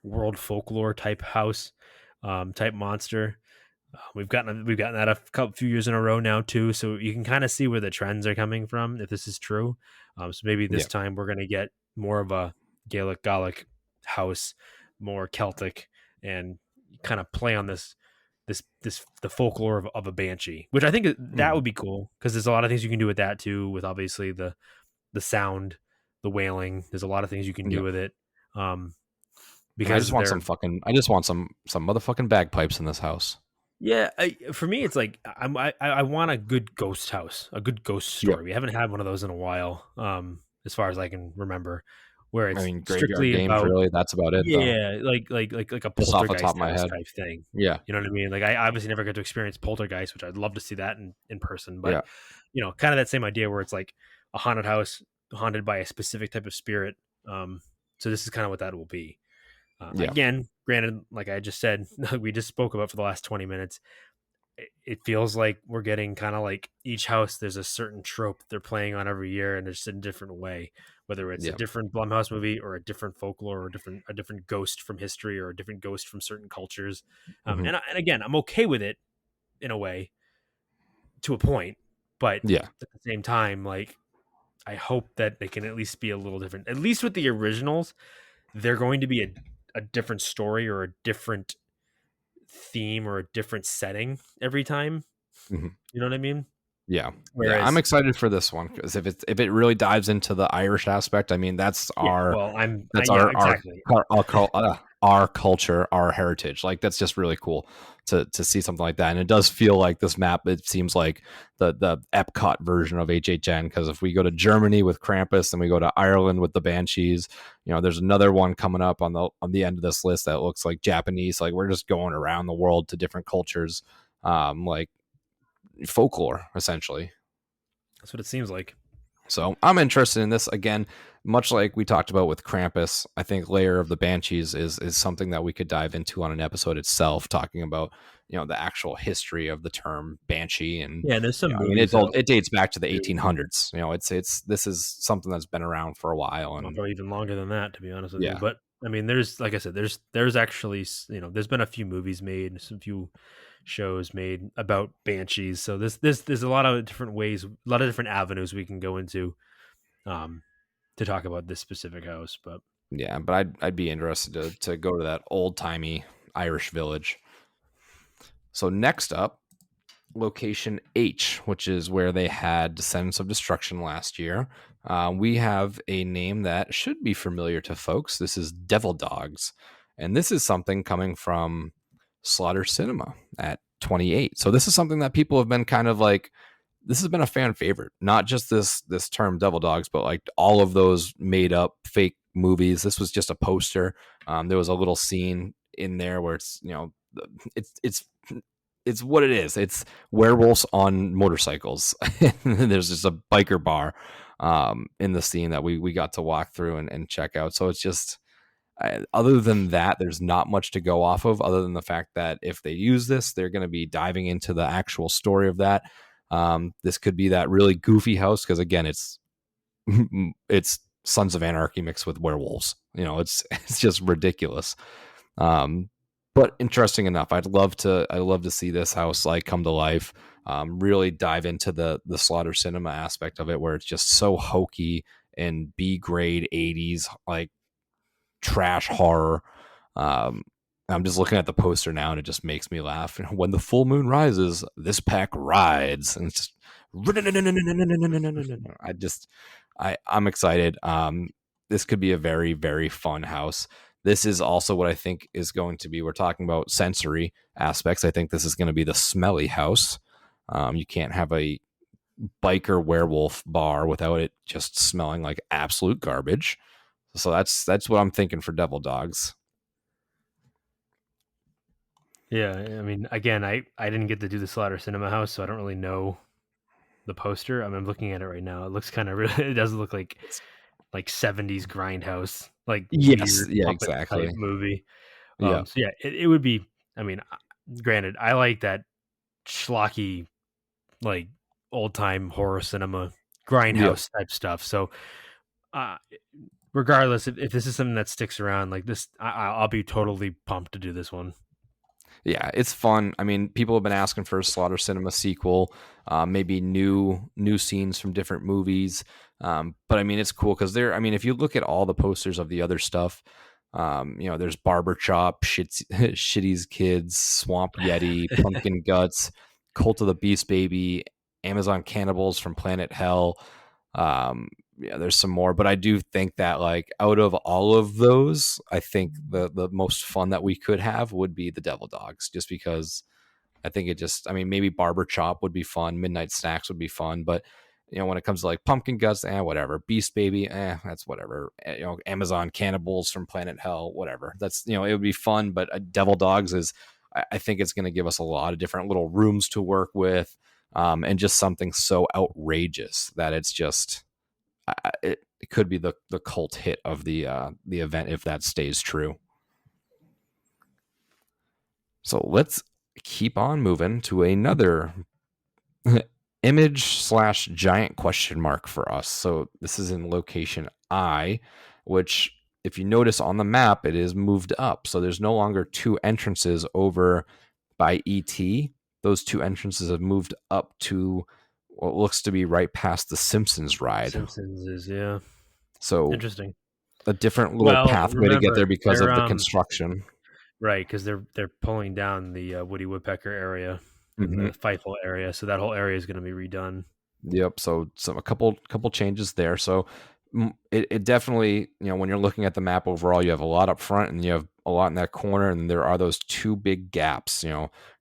world folklore type house, type monster. We've gotten that a few years in a row now too, so you can kind of see where the trends are coming from if this is true. So maybe this time we're going to get more of a Gaelic house, more Celtic, and kind of play on the folklore of a banshee, which I think that would be cool because there's a lot of things you can do with that too, with obviously the sound, the wailing. There's a lot of things you can do with it. Because I just want some motherfucking bagpipes in this house. Yeah, for me, it's like I want a good ghost house, a good ghost story. Yep. We haven't had one of those in a while, as far as I can remember. Where it's Graveyard strictly Games, about, really, that's about it. yeah, though. like a Just off the poltergeist top of my house head. type thing. Yeah, you know what I mean. Like I obviously never got to experience poltergeist, which I'd love to see that in person. But yeah. you know, kind of that same idea where it's like a haunted house haunted by a specific type of spirit. So this is kind of what that will be. Again, granted, like I just said, we just spoke about for the last 20 minutes. It feels like we're getting kind of like each house, there's a certain trope they're playing on every year, and it's in a different way, whether it's a different Blumhouse movie or a different folklore or a different ghost from history or a different ghost from certain cultures. And again, I'm okay with it in a way to a point, but at the same time, like I hope that they can at least be a little different. At least with the originals, they're going to be a different story or a different theme or a different setting every time. You know what I mean? Yeah. I'm excited for this one because if it really dives into the Irish aspect, I mean that's our culture, our heritage. Like that's just really cool to see something like that. And it does feel like this map, it seems like the Epcot version of HHN, because if we go to Germany with Krampus and we go to Ireland with the Banshees, you know, there's another one coming up on the end of this list that looks like Japanese. Like we're just going around the world to different cultures, like folklore essentially. That's what it seems like. So I'm interested in this. Again, much like we talked about with Krampus, I think Lair of the Banshees is something that we could dive into on an episode itself, talking about, you know, the actual history of the term banshee. And there's some it dates back to the 1800s. You know, this is something that's been around for a while, and probably even longer than that, to be honest with you. But I mean, there's, like I said, there's actually, you know, there's been a few movies made, some few shows made about banshees. So there's a lot of different ways, a lot of different avenues we can go into to talk about this specific house. But I'd be interested to go to that old timey Irish village. So next up, location H, which is where they had Descendants of Destruction last year. We have a name that should be familiar to folks. This is Devil Dogs, and this is something coming from Slaughter Cinema at 28. So this is something that people have been kind of like, this has been a fan favorite, not just this term Devil Dogs, but like all of those made up fake movies. This was just a poster. There was a little scene in there where it's, you know, it's what it is. It's werewolves on motorcycles. There's just a biker bar in the scene that we got to walk through and check out. So it's just, other than that, there's not much to go off of, other than the fact that if they use this, they're going to be diving into the actual story of that. This could be that really goofy house, because again, it's Sons of Anarchy mixed with werewolves. You know, it's just ridiculous. But interesting enough, I'd love to see this house like come to life. Really dive into the Slaughter Cinema aspect of it, where it's just so hokey and B grade 80s like trash horror. I'm just looking at the poster now and it just makes me laugh. When the full moon rises, this pack rides, and it's just I'm excited. This could be a very, very fun house. This is also what I think is going to be, we're talking about sensory aspects. I think this is going to be the smelly house. You can't have a biker werewolf bar without it just smelling like absolute garbage. So that's what I'm thinking for Devil Dogs. Yeah, I mean, again, I didn't get to do the Slaughter Cinema house, so I don't really know the poster. I mean, I'm looking at it right now. It looks kind of really, it does look like 70s grindhouse, like yes, yeah, exactly movie. So yeah, it would be. I mean, granted, I like that schlocky, like old time horror cinema grindhouse type stuff. So, regardless, if this is something that sticks around like this, I'll be totally pumped to do this one. Yeah, it's fun. I mean, people have been asking for a Slaughter Cinema sequel, maybe new scenes from different movies. But I mean, it's cool because if you look at all the posters of the other stuff, There's Barber Chop, Shitty's Kids, Swamp Yeti, Pumpkin Guts, Cult of the Beast Baby, Amazon Cannibals from Planet Hell. There's some more, but I do think that like out of all of those, I think the most fun that we could have would be the Devil Dogs, just because I think maybe Barber Chop would be fun, Midnight Snacks would be fun, but when it comes to like Pumpkin Guts, whatever. Beast Baby, that's whatever. Amazon Cannibals from Planet Hell, whatever. That's it would be fun, but Devil Dogs is, I think it's going to give us a lot of different little rooms to work with, and just something so outrageous that it's just. It could be the cult hit of the event if that stays true. So let's keep on moving to another image/giant question mark for us. So this is in location I, which if you notice on the map, it is moved up. So there's no longer 2 entrances over by ET. Those 2 entrances have moved up to what looks to be right past the Simpsons ride. Simpsons is, yeah. So interesting. A different little pathway to get there because of the construction. Right, because they're pulling down the Woody Woodpecker area, the Fightful area, so that whole area is going to be redone. Yep. So a couple changes there. So it definitely, when you're looking at the map overall, you have a lot up front and you have a lot in that corner, and there are those 2 big gaps.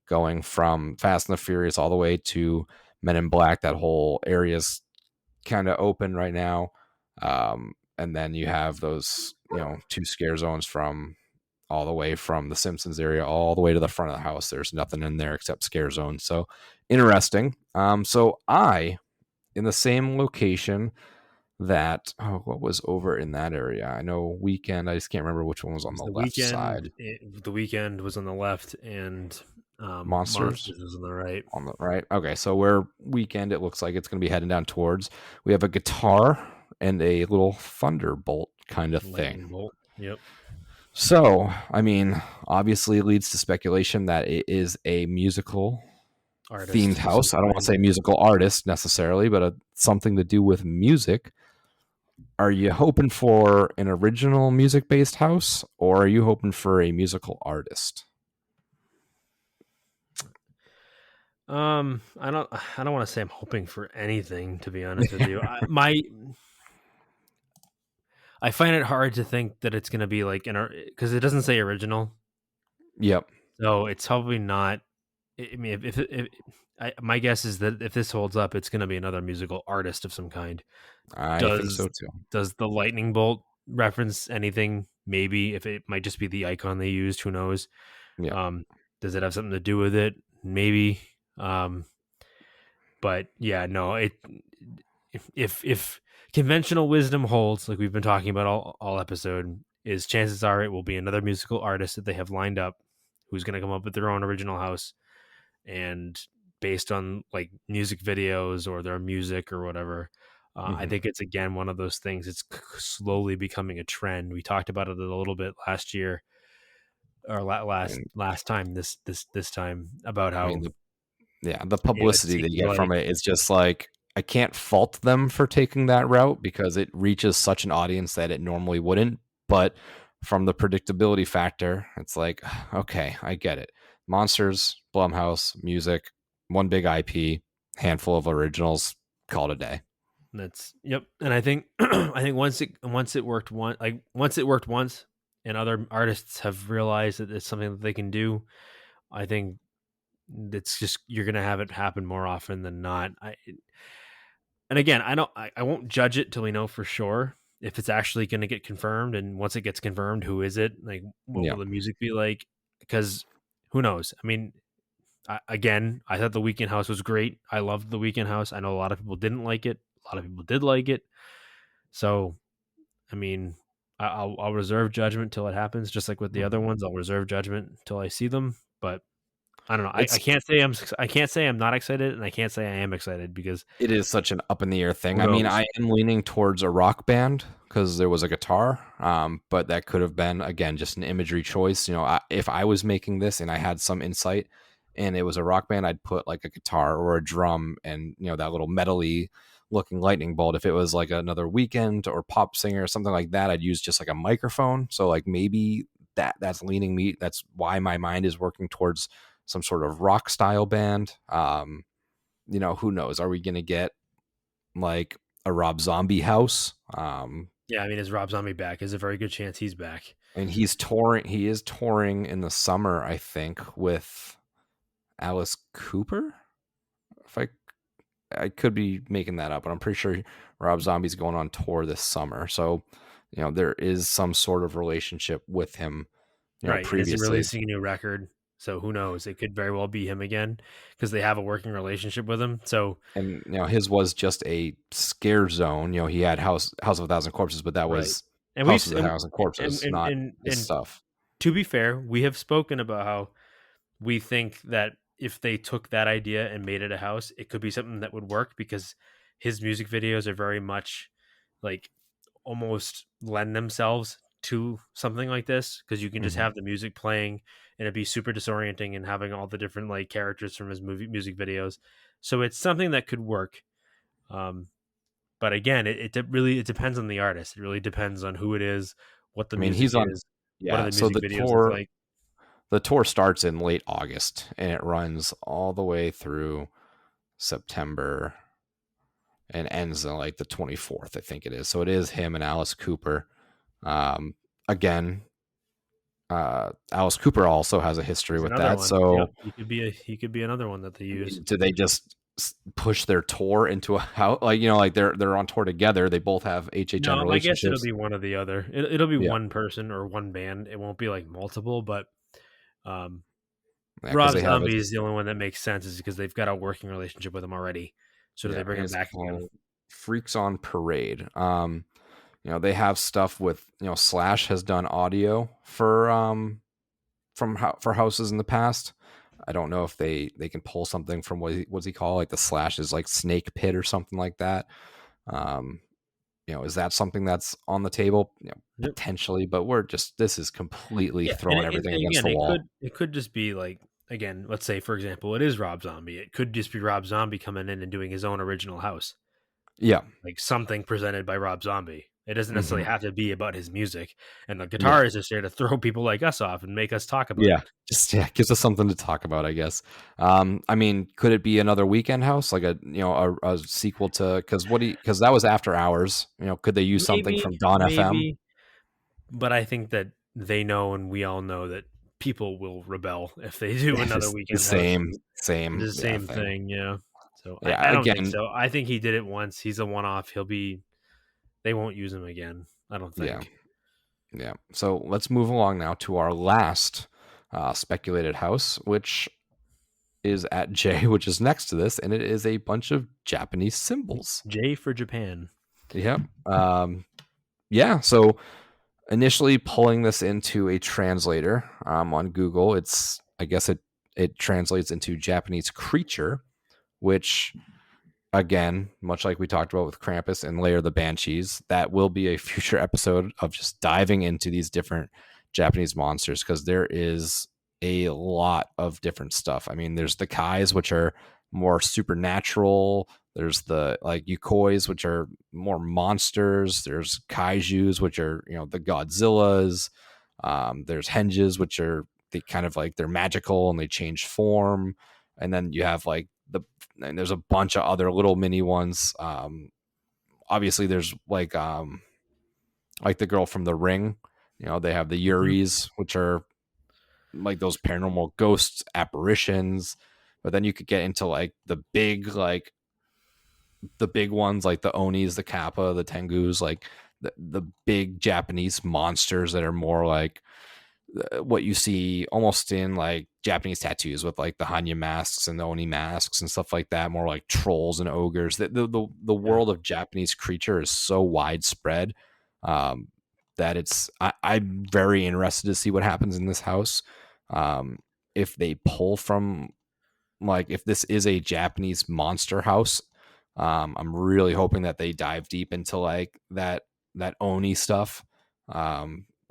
Going from Fast and the Furious all the way to Men in Black. That whole area's kind of open right now, and then you have those 2 scare zones from all the way from the Simpsons area all the way to the front of the house. There's nothing in there except scare zones. So interesting. So I, in the same location that what was over in that area? I know Weekend. I just can't remember which one was on the left side. The Weekend was on the left, and Monsters was on the right. On the right. Okay, so where Weekend, it looks like it's going to be heading down towards. We have a guitar and a little thunderbolt kind of thing. Bolt. Yep. So, obviously it leads to speculation that it is a musical themed house. I don't want to say musical artist necessarily, but something to do with music. Are you hoping for an original music-based house, or are you hoping for a musical artist? I don't want to say I'm hoping for anything, to be honest with you. I find it hard to think that it's going to be like because it doesn't say original. Yep. So it's probably not. I mean, my guess is that if this holds up, it's going to be another musical artist of some kind. I think so too. Does the lightning bolt reference anything? Maybe. If it might just be the icon they used, who knows? Yeah. Does it have something to do with it? Maybe. But yeah, no. If conventional wisdom holds, like we've been talking about all episode, is chances are it will be another musical artist that they have lined up who's going to come up with their own original house, and based on like music videos or their music or whatever. I think it's again one of those things. It's slowly becoming a trend. We talked about it a little bit last year, or last time this time about how the publicity they get from it is just like, I can't fault them for taking that route because it reaches such an audience that it normally wouldn't. But from the predictability factor, it's like, okay, I get it. Monsters, Blumhouse, music, one big IP, handful of originals, call it a day. Yep. And I think once it worked once, and other artists have realized that it's something that they can do, I think it's just, you're going to have it happen more often than not. And again, I won't judge it till we know for sure if it's actually going to get confirmed. And once it gets confirmed, who is it? Like, what will the music be like? Because who knows? I mean, I thought the Weekend house was great. I loved the Weekend house. I know a lot of people didn't like it. A lot of people did like it. So, I mean, I'll reserve judgment till it happens. Just like with the other ones, I'll reserve judgment till I see them. But I don't know. I can't say I'm not excited, and I can't say I am excited because it is such an up in the air thing. I mean, I am leaning towards a rock band because there was a guitar, but that could have been, again, just an imagery choice. If I was making this and I had some insight and it was a rock band, I'd put like a guitar or a drum and that little metally looking lightning bolt. If it was like another Weekend or pop singer or something like that, I'd use just like a microphone. So like maybe that's leaning me. That's why my mind is working towards some sort of rock style band. Who knows? Are we going to get like a Rob Zombie house? Yeah, I mean, is Rob Zombie back? There's a very good chance he's back. And he's touring. He is touring in the summer, I think, with Alice Cooper. If I could be making that up, but I'm pretty sure Rob Zombie's going on tour this summer. So, there is some sort of relationship with him. Right. Previously. Is he releasing a new record? So who knows? It could very well be him again because they have a working relationship with him. So, and his was just a scare zone. He had House of a Thousand Corpses, but that was and House of a Thousand Corpses, not his stuff. To be fair, we have spoken about how we think that if they took that idea and made it a house, it could be something that would work because his music videos are very much like almost lend themselves to something like this because you can just have the music playing and it'd be super disorienting and having all the different like characters from his music videos. So it's something that could work. But again, it depends on the artist. It really depends on who it is, what the music is. Yeah, what are the music videos look like. The tour starts in late August and it runs all the way through September and ends on like the 24th, I think it is. So it is him and Alice Cooper. Again, Alice Cooper also has a history with that. One. So he could be another one that they use. Do they just push their tour into a house? Like they're on tour together. They both have HHN relationships. I guess it'll be one or the other. It'll be one person or one band. It won't be like multiple, but Rob Zombie is the only one that makes sense is because they've got a working relationship with him already. So do they bring him back again? Freaks on Parade. They have stuff with Slash has done audio for houses in the past. I don't know if they can pull something from what's he call like the Slash's like Snake Pit or something like that. Is that something that's on the table? Potentially, but this is completely throwing everything against the wall. It could just be like, again, let's say, for example, it is Rob Zombie. It could just be Rob Zombie coming in and doing his own original house. Yeah. Like something presented by Rob Zombie. It doesn't necessarily have to be about his music. And the guitar is just there to throw people like us off and make us talk about it. Just gives us something to talk about, I guess. I mean, could it be another Weekend house? Like a sequel to, because that was After Hours. Could they use something from Dawn FM? But I think that they know and we all know that people will rebel if they do another Weekend house. Same. The same thing, yeah. So I don't think so. I think he did it once. He's a one-off. They won't use him again, I don't think. Yeah. So let's move along now to our last speculated house, which is at J, which is next to this, and it is a bunch of Japanese symbols. J for Japan. Yep. So initially pulling this into a translator on Google, I guess it translates into Japanese creature, which, again, much like we talked about with Krampus and Lair of the Banshees, that will be a future episode of just diving into these different Japanese monsters because there is a lot of different stuff. I mean, there's the Kais, which are more supernatural. There's the like Yukois, which are more monsters. There's Kaijus, which are the Godzillas. There's Henges, which are they're magical and they change form. And then you have and there's a bunch of other little mini ones. Obviously, there's like the girl from The Ring. They have the Yuris, which are like those paranormal ghosts, apparitions. But then you could get into like the big ones, like the Onis, the Kappa, the Tengus, like the big Japanese monsters that are more like what you see almost in like Japanese tattoos with like the Hanya masks and the Oni masks and stuff like that, more like trolls and ogres. The world of Japanese creature is so widespread that I'm very interested to see what happens in this house. If they pull from if this is a Japanese monster house, I'm really hoping that they dive deep into like that Oni stuff.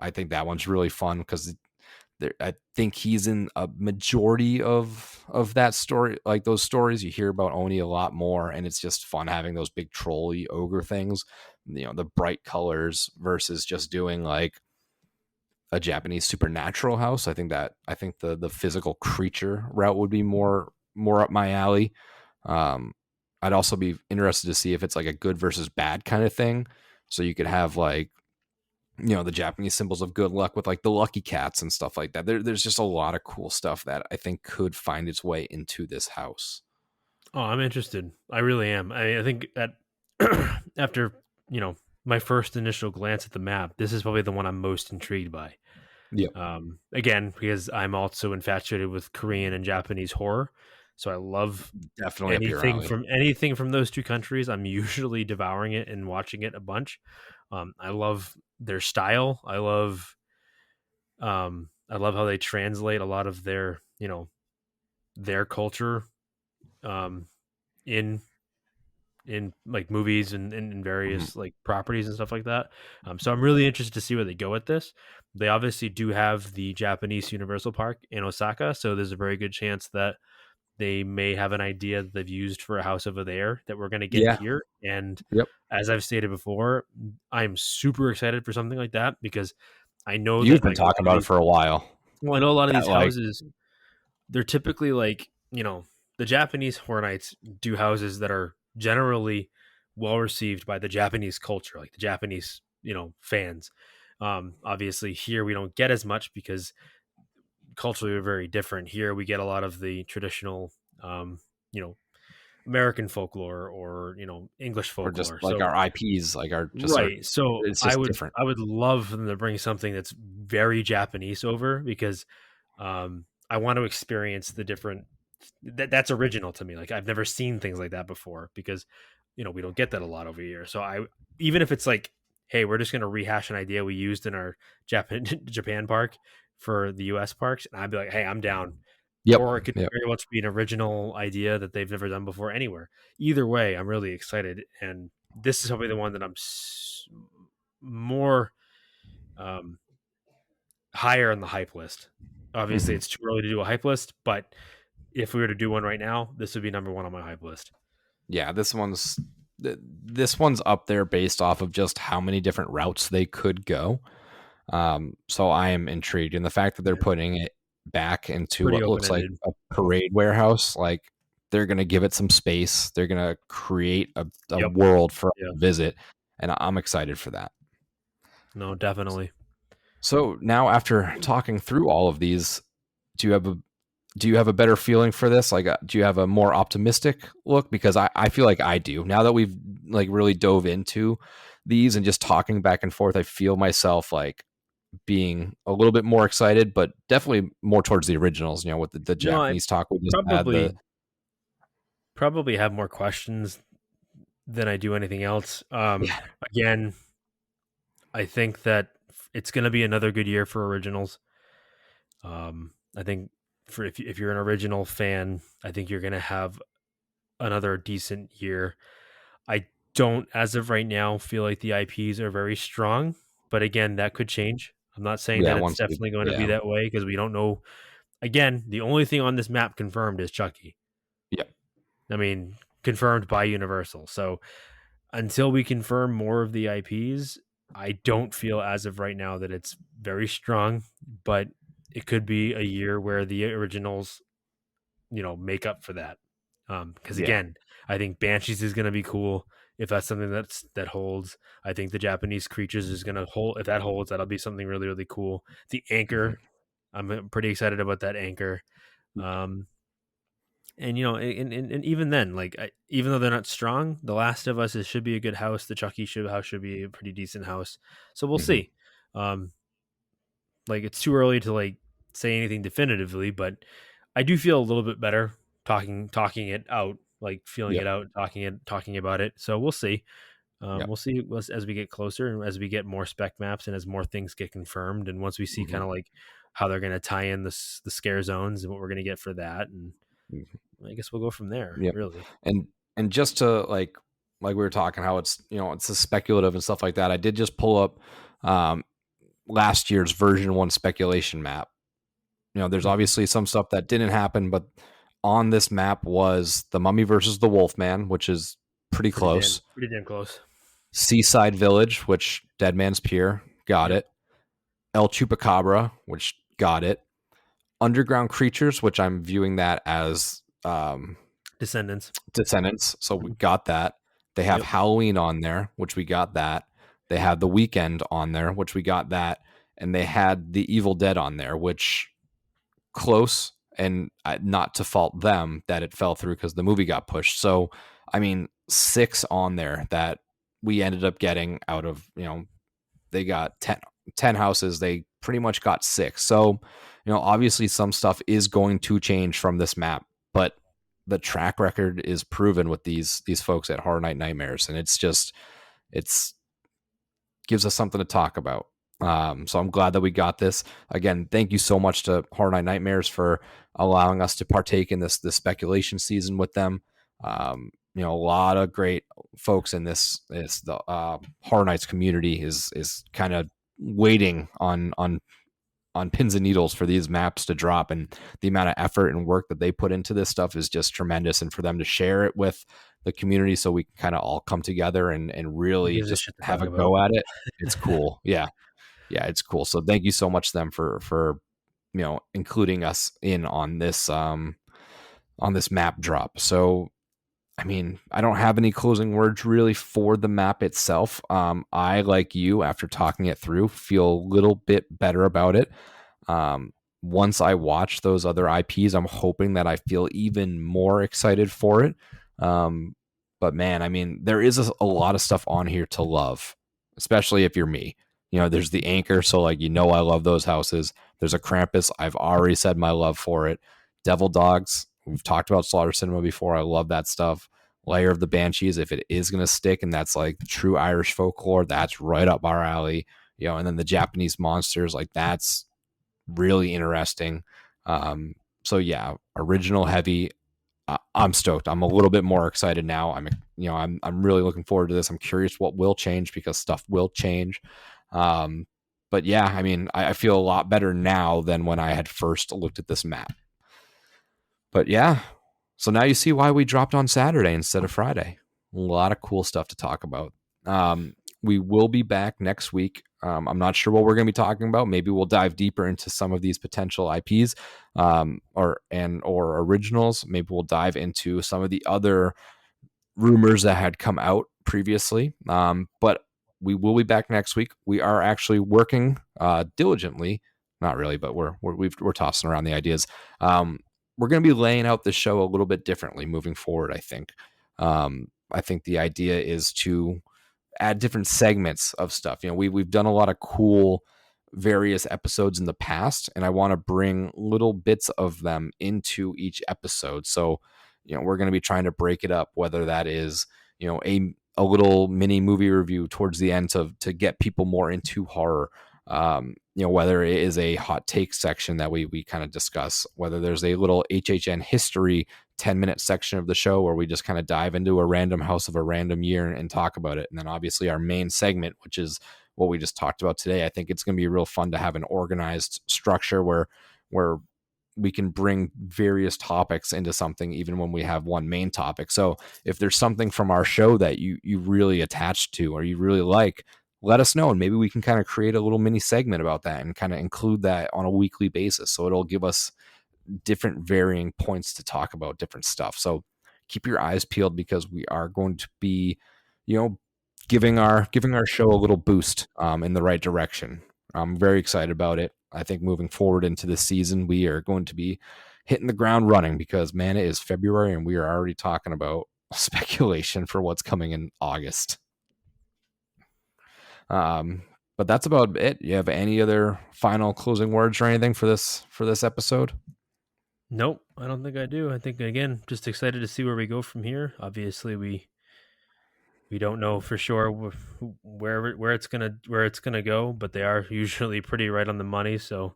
I think that one's really fun because I think he's in a majority of that story, like those stories. You hear about Oni a lot more, and it's just fun having those big trolley ogre things, the bright colors versus just doing like a Japanese supernatural house. I think the physical creature route would be more up my alley. I'd also be interested to see if it's like a good versus bad kind of thing. So you could have like, the Japanese symbols of good luck with like the lucky cats and stuff like that. There's just a lot of cool stuff that I think could find its way into this house. Oh, I'm interested. I really am. I think that after, my first initial glance at the map, this is probably the one I'm most intrigued by. Yeah. Again, because I'm also infatuated with Korean and Japanese horror. So I love Definitely anything from those two countries. I'm usually devouring it and watching it a bunch. I love their style. I love how they translate a lot of their culture in like movies and in various like properties and stuff like that. So I'm really interested to see where they go with this. They obviously do have the Japanese Universal Park in Osaka, so there's a very good chance that they may have an idea that they've used for a house over there that we're going to get here. And as I've stated before, I'm super excited for something like that because I know you've been talking about it for a while. Well, I know a lot of these houses, they're typically like, the Japanese Horror Nights do houses that are generally well received by the Japanese culture, like the Japanese, fans. Obviously here we don't get as much because culturally we're very different. Here we get a lot of the traditional American folklore or English folklore, or just like our IPs, like our just right. So it's just different. I would love them to bring something that's very Japanese over because I want to experience the different that's original to me. Like I've never seen things like that before because we don't get that a lot over here. So even if it's like, hey, we're just going to rehash an idea we used in our Japan park for the US parks, and I'd be like, hey, I'm down. Or it could very much be an original idea that they've never done before anywhere. Either way, I'm really excited, and this is probably the one that I'm more higher on the hype list. Obviously, it's too early to do a hype list, but if we were to do one right now, this would be number one on my hype list. Yeah, this one's up there based off of just how many different routes they could go. So I am intrigued, and the fact that they're putting it back into what looks like a parade warehouse, like they're going to give it some space. They're going to create a world for us to visit, and I'm excited for that. No, definitely. So now, after talking through all of these, do you have a better feeling for this? Like, do you have a more optimistic look? Because I feel like I do. Now that we've like really dove into these and just talking back and forth, I feel myself like being a little bit more excited, but definitely more towards the originals, with the Japanese talk. We just probably have more questions than I do anything else. Again, I think that it's going to be another good year for originals. I think if you're an original fan, I think you're going to have another decent year. I don't, as of right now, feel like the IPs are very strong, but again, that could change. I'm not saying that it's definitely going to be that way because we don't know. Again, the only thing on this map confirmed is Chucky. Yeah. I mean, confirmed by Universal. So until we confirm more of the IPs, I don't feel as of right now that it's very strong, but it could be a year where the originals, make up for that. Because again, I think Banshees is going to be cool. If that's something that holds, I think the Japanese creatures is going to hold. If that holds, that'll be something really, really cool. The anchor, I'm pretty excited about that anchor. And even then, like even though they're not strong, The Last of Us should be a good house. The Chucky house should be a pretty decent house. So we'll see. Like it's too early to like say anything definitively, but I do feel a little bit better talking it out, like feeling it out, talking about it. So we'll see. We'll see as we get closer and as we get more spec maps and as more things get confirmed. And once we see kind of like how they're going to tie in the scare zones and what we're going to get for that. And I guess we'll go from there. Really. And just to like we were talking how it's, it's a speculative and stuff like that. I did just pull up last year's version 1 speculation map. there's obviously some stuff that didn't happen, but on this map was the Mummy versus the Wolfman, which is pretty close. Pretty damn close. Seaside Village, which Dead Man's Pier, got it. El Chupacabra, which got it. Underground Creatures, which I'm viewing that as Descendants. So we got that. They have Halloween on there, which we got that. They had The Weekend on there, which we got that. And they had The Evil Dead on there, which close, and not to fault them that it fell through because the movie got pushed. So, I mean, 6 on there that we ended up getting out of, they got 10 houses. They pretty much got 6. So, obviously some stuff is going to change from this map, but the track record is proven with these folks at Horror Night Nightmares. And it's gives us something to talk about. So I'm glad that we got this. Again, thank you so much to Horror Night Nightmares for allowing us to partake in this speculation season with them. A lot of great folks in the Horror Nights community is kind of waiting on pins and needles for these maps to drop, and the amount of effort and work that they put into this stuff is just tremendous. And for them to share it with the community so we can kind of all come together and really just have a go at it, it's cool. Yeah, it's cool. So thank you so much to them for including us in on this map drop. So I mean, I don't have any closing words really for the map itself. I, like you, after talking it through, feel a little bit better about it. Once I watch those other IPs, I'm hoping that I feel even more excited for it. But man, I mean, there is a lot of stuff on here to love, especially if you're me. There's the Anchor, so I love those houses. There's a Krampus. I've already said my love for it. Devil Dogs. We've talked about Slaughter Cinema before. I love that stuff. Lair of the Banshees, if it is going to stick, and that's like true Irish folklore, that's right up our alley. And then the Japanese monsters, that's really interesting. So yeah, original heavy. I'm stoked. I'm a little bit more excited now. I'm really looking forward to this. I'm curious what will change, because stuff will change. But yeah, I mean, I feel a lot better now than when I had first looked at this map. But yeah, so now you see why we dropped on Saturday instead of Friday. A lot of cool stuff to talk about. We will be back next week. I'm not sure what we're going to be talking about. Maybe we'll dive deeper into some of these potential IPs or originals. Maybe we'll dive into some of the other rumors that had come out previously. But we will be back next week. We are actually working diligently. Not really, but we're tossing around the ideas. We're going to be laying out the show a little bit differently moving forward, I think. I think the idea is to add different segments of stuff. We've done a lot of cool various episodes in the past, and I want to bring little bits of them into each episode. So, we're going to be trying to break it up, whether that is, a little mini movie review towards the end to get people more into horror. Whether it is a hot take section that we kind of discuss, whether there's a little HHN history 10-minute section of the show where we just kind of dive into a random house of a random year and talk about it. And then obviously our main segment, which is what we just talked about today. I think it's going to be real fun to have an organized structure where we can bring various topics into something, even when we have one main topic. So if there's something from our show that you really attach to or you really like, let us know, and maybe we can kind of create a little mini segment about that and kind of include that on a weekly basis. So it'll give us different varying points to talk about different stuff. So keep your eyes peeled, because we are going to be, giving our show a little boost in the right direction. I'm very excited about it. I think moving forward into this season, we are going to be hitting the ground running, because man, it is February and we are already talking about speculation for what's coming in August. But that's about it. You have any other final closing words or anything for this episode? Nope, I don't think I do. I think, again, just excited to see where we go from here. Obviously, we don't know for sure where it's gonna go, but they are usually pretty right on the money. So,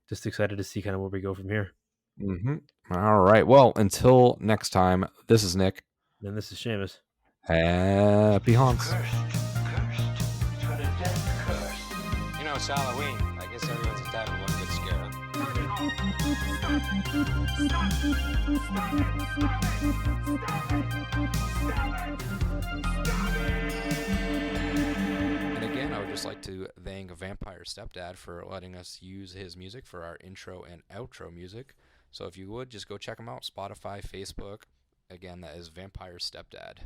just excited to see kind of where we go from here. Mm-hmm. All right. Well, until next time, this is Nick. And this is Seamus. Happy haunts. Cursed. For the dead cursed. It's Halloween. I guess everyone's entitled to one good scare, huh? And again, I would just like to thank Vampire Stepdad for letting us use his music for our intro and outro music. So if you would, just go check him out, Spotify, Facebook. Again, that is Vampire Stepdad.